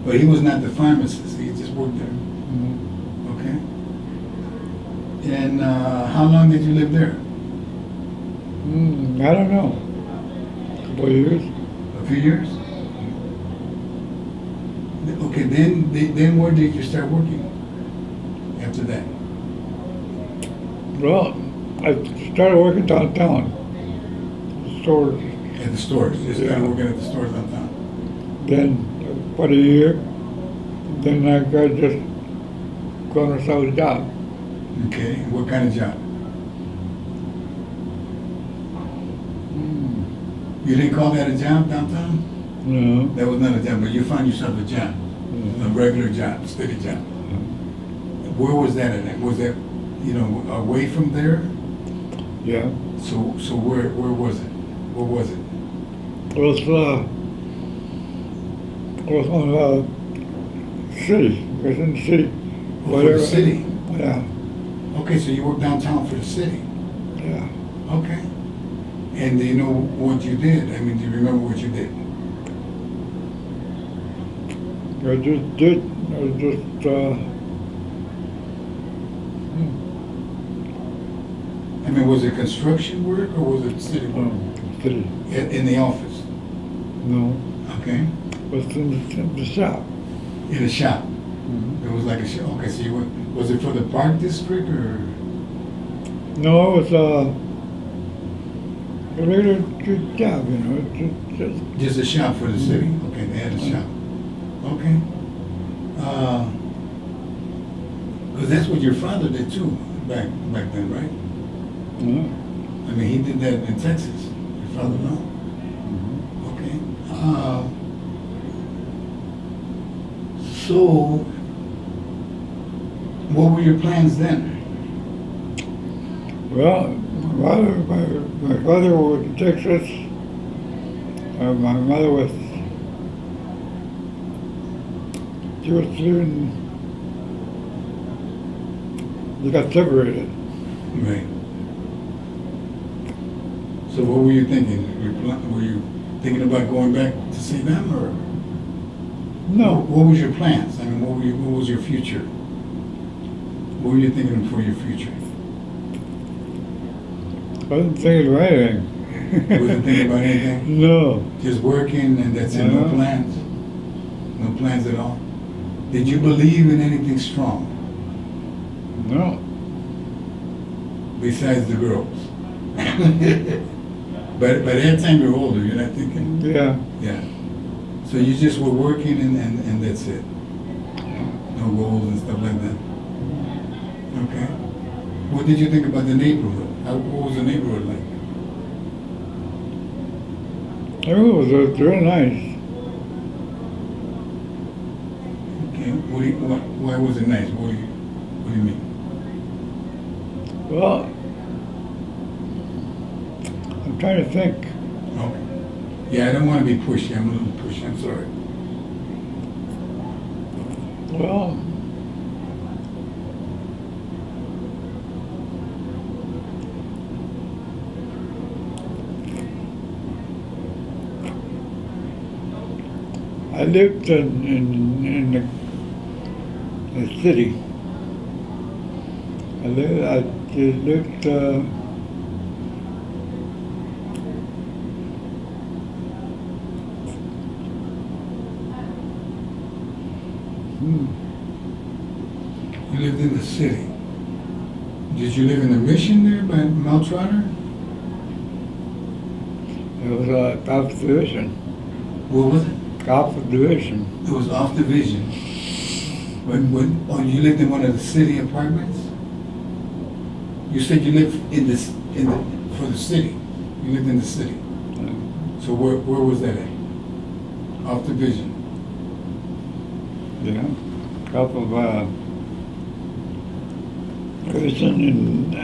But he was not the pharmacist. He just worked there. Mm-hmm. Okay. And how long did you live there? I don't know. A couple of years. A few years? Okay, then where did you start working after that? Well, I started working downtown. Stores. At the stores? You started working at the stores downtown? Then, about a year. Then I got just going to sell a job. Okay, what kind of job? You didn't call that a job downtown? No. That was not a job, but you found yourself a job, a regular job, steady job. Where was that at? Was that, away from there? Yeah. So where was it? What was it? It was on city. It was in the city. Oh, for the city? Yeah. Okay, so you worked downtown for the city? Yeah. Okay. And do you know what you did? I mean, do you remember what you did? I just did. I mean, was it construction work or was it city work? City. In the office? No. Okay. It was in the shop. In a shop? Mm-hmm. It was like a shop. Okay, so you went, was it for the park district or? No, it was a regular job, Just a shop for the city? Okay, they had a shop. Okay. Because that's what your father did too, back then, right? I mean, he did that in Texas. Your father, no? Okay. So, what were your plans then? Well, my father was in Texas. My mother was, she was living They got separated. Right. So what were you thinking? Were you thinking about going back to see them, or No. what was your plans? I mean, what was your future? What were you thinking for your future? I wasn't thinking of anything. Wasn't thinking about anything? No. Just working and that's it, no Uh-huh. plans? No plans at all? Did you believe in anything strong No. besides the girls? But by that time you're older, you're not thinking? Yeah. Yeah. So you just were working and that's it? No goals and stuff like that? Okay. What did you think about the neighborhood? What was the neighborhood like? It was very nice. Okay. Why was it nice? What do you mean? Well, I'm trying to think. Okay. Yeah, I don't want to be pushy. I'm a little pushy. I'm sorry. Well, I lived in the city. I lived You lived in the city. Did you live in the Mission there by Mount Trotter? it was off the division. What was it? Off the division. It was off Division. But you lived in one of the city apartments? You said you lived for the city. You lived in the city. So where was that at? Off Division. Yeah. Off of division in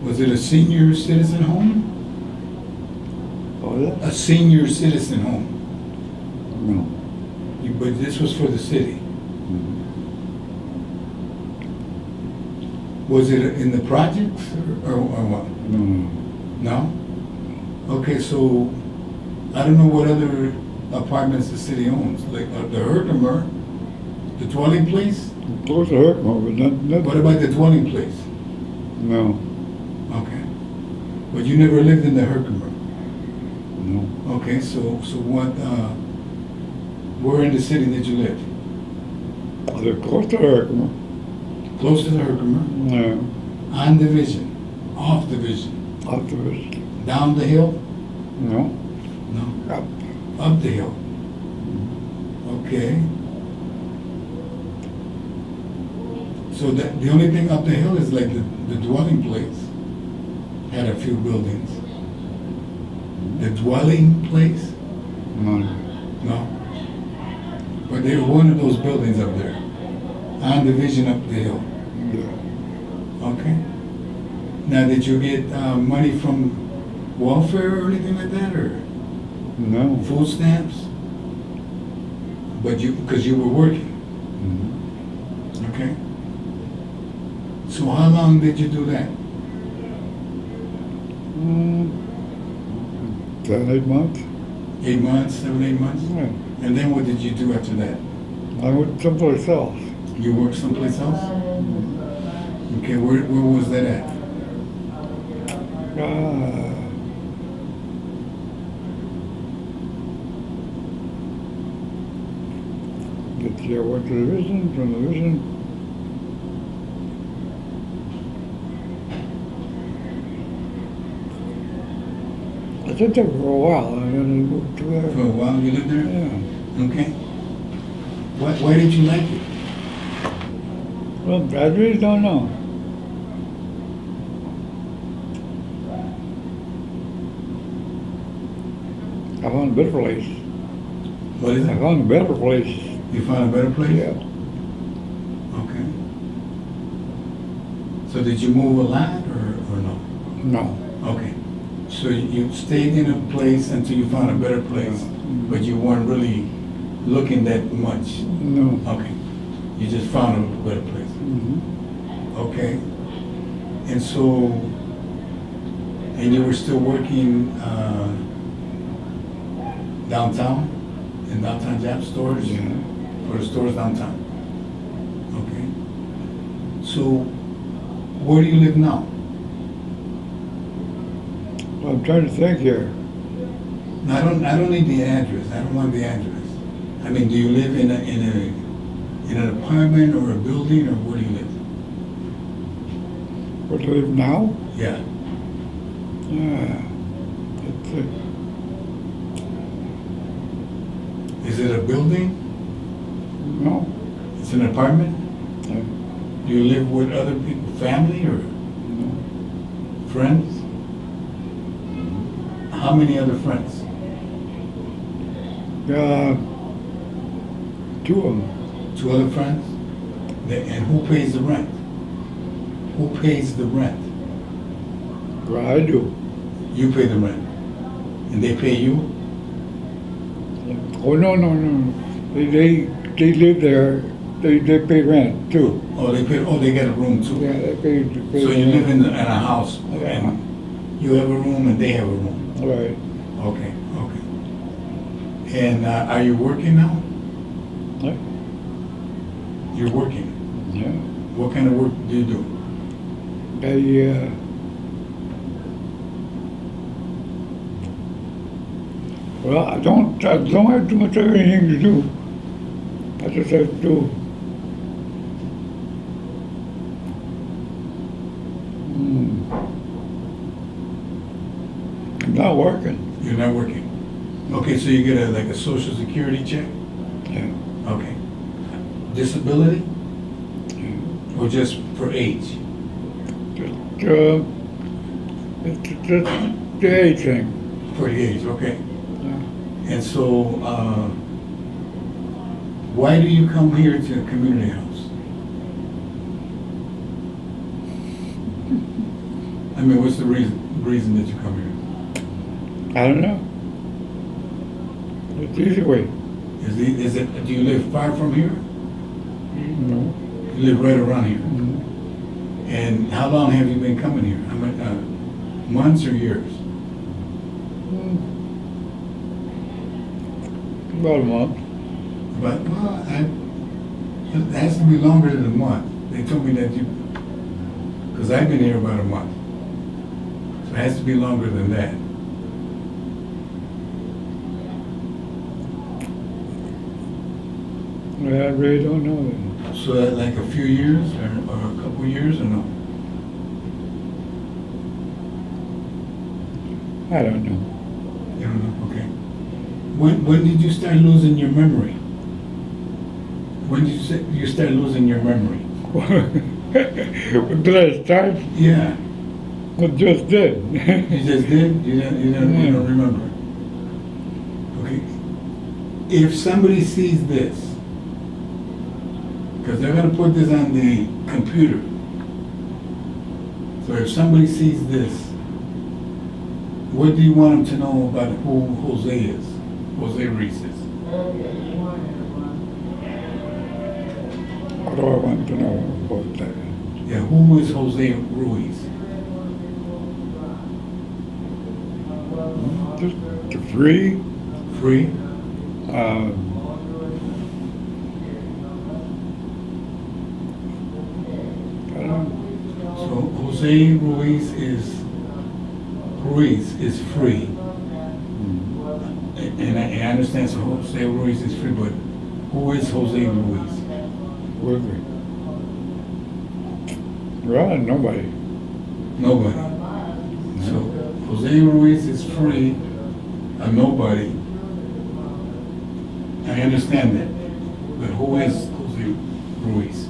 Was it a senior citizen home? what was it? A senior citizen home. No. But this was for the city. Was it in the projects or what? No. No? Okay, so I don't know what other apartments the city owns, like the Herkimer, the dwelling place? Close to Herkimer, but not. What about the dwelling place? No. Okay. But you never lived in the Herkimer? No. Okay, so what, where in the city did you live? They're close to Herkimer. Close to the Herkimer? No. On Division? Off Division? Off the division. Down the hill? No. No. Up. Up the hill? Okay. So the only thing up the hill is like the dwelling place had a few buildings. The dwelling place? No. No. But there was one of those buildings up there, on Division up the hill. Yeah. Okay. Now, did you get money from welfare or anything like that, or No. food stamps? But because you were working. Mhm. Okay. So how long did you do that? 7, 8 months. 8 months, 7, 8 months? Yeah. And then what did you do after that? I went someplace else. You worked someplace else? Okay, where was that at? I went to the division, from the division. I lived there for a while, and then I moved to For there. a while you lived there? Yeah. Okay. Why did you like it? Well, I really don't know. I found a better place. What is I it? found a better place. You found a better place? Yeah. Okay. So did you move a lot or no? No. Okay. So you stayed in a place until you found a better place, but you weren't really looking that much. No. Okay. You just found a better place. Okay. And so, and you were still working downtown, in downtown Jap stores? Yeah. For the stores downtown? Okay. So, where do you live now? Well, I'm trying to think here. No, I don't need the address. I don't want the address. I mean, do you live in an apartment or a building, or where do you live? Where do I live now? Yeah. Yeah. It's, Is it a building? no. It's an apartment? Yeah. Do you live with other people, family or No. friends? How many other friends? Two of them. 2 other friends? And who pays the rent? Who pays the rent? Well, I do. You pay the rent. And they pay you? Oh, no. They live there. They pay rent too. Oh, they pay. Oh, they get a room too. Yeah, they pay So you live in a house, Yeah. and you have a room, and they have a room. Right. Okay. And are you working now? Yeah. You're working. Yeah. What kind of work do you do? Well, I don't have too much of anything to do. I just have to do. I'm not working. You're not working. Okay, so you get like a social security check? Yeah. Okay. Disability? Yeah. Or just for age? It's just the age thing. For the age, okay. Yeah. And so, why do you come here to a community house? I mean, what's the reason that you come here? I don't know. It's easy way. Is it? Do you live far from here? No. You live right around here. Mhm. And how long have you been coming here? How many months or years? About a month. But well, it has to be longer than a month. They told me that because I've been here about a month, so it has to be longer than that. I really don't know that. So like a few years or a couple years or no? I don't know. You don't know? Okay. When did you start losing your memory? When did you start losing your memory? Did I start? Yeah. I just did. You just did? You don't remember? Okay. If somebody sees this, because they're going to put this on the computer. So if somebody sees this, what do you want them to know about who Jose is? Jose Ruiz is? What do I want to know about that? Yeah, who is Jose Ruiz? Just free. Free? I don't know. So Jose Ruiz is free. And I understand so Jose Ruiz is free, but who is Jose Ruiz? With me. Well, nobody. Nobody. So Jose Ruiz is free, a nobody. I understand that. But who is Jose Ruiz?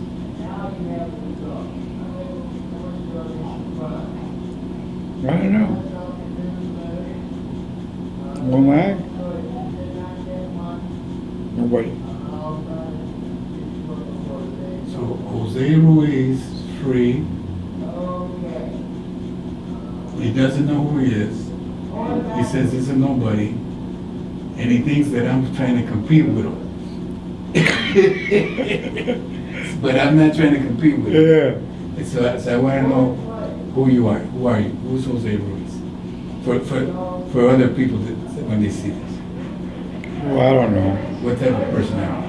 I don't know. Womack? Nobody. So Jose Ruiz is free. He doesn't know who he is. He says he's a nobody, and he thinks that I'm trying to compete with him. But I'm not trying to compete with him. Yeah. And so I want to know who you are. Who are you? Who's Jose Ruiz? For other people that, when they see this. Well, I don't know. What type of person are you?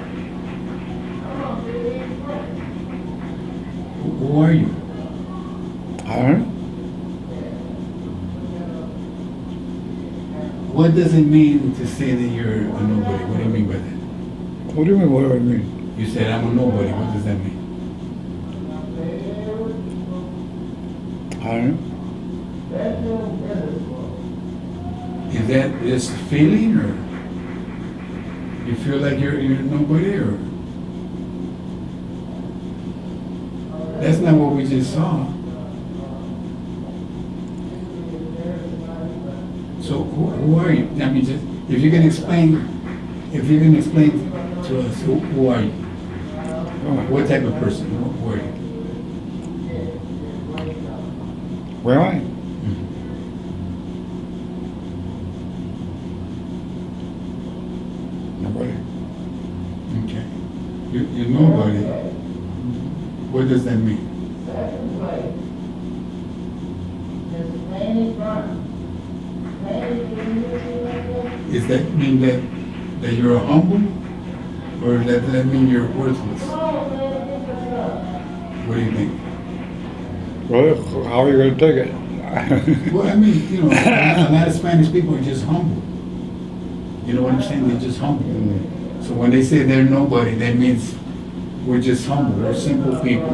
Who are you? I don't know. What does it mean to say that you're a nobody? What do you mean by that? What do you mean, what do I mean? You said I'm a nobody. What does that mean? I don't know. Is that just a feeling, or you feel like you're nobody, or that's not what we just saw? So who are you? I mean, just if you can explain to us who are you? What type of person? Who are you? Where am I? Nobody. Okay. You're nobody. What does that mean? Does that mean that you're humble, or does that mean you're worthless? What do you think? Well, how are you going to take it? Well, I mean, a lot of Spanish people are just humble. You know what I'm saying? They're just humble. So when they say they're nobody, that means we're just humble. We're simple people,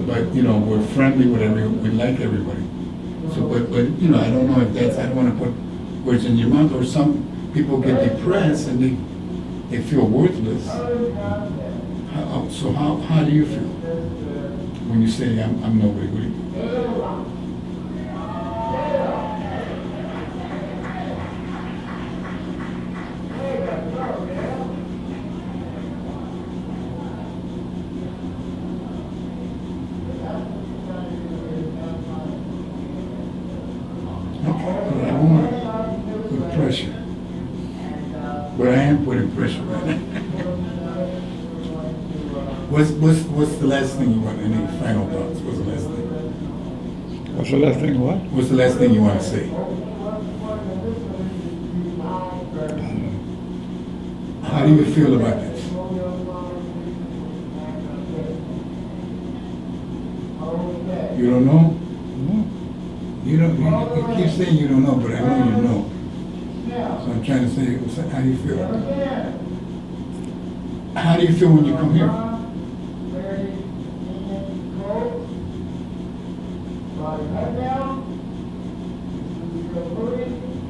but we're friendly with everyone. We like everybody. So, but I don't know if that's. I don't want to put words in your mouth. Or some people get depressed and they feel worthless. So how do you feel when you say I'm nobody? What do you? Pressure. But I am putting pressure right now. What's the last thing you want? Any final thoughts? What's the last thing? What's the last thing, what? What's the last thing you want to say? How do you feel about this? You don't know? No. You keep saying you don't know, but I know you know. So I'm trying to say, how do you feel? How do you feel when you come here?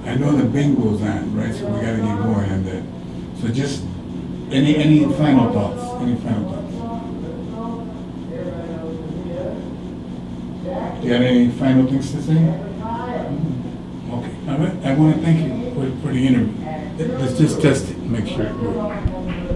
I know the bingo's on, right? So we got to get going on that. So just any final thoughts? Any final thoughts? Do you have any final things to say? Okay. All right. I want to thank you for the interview. Let's just test it, make sure it works.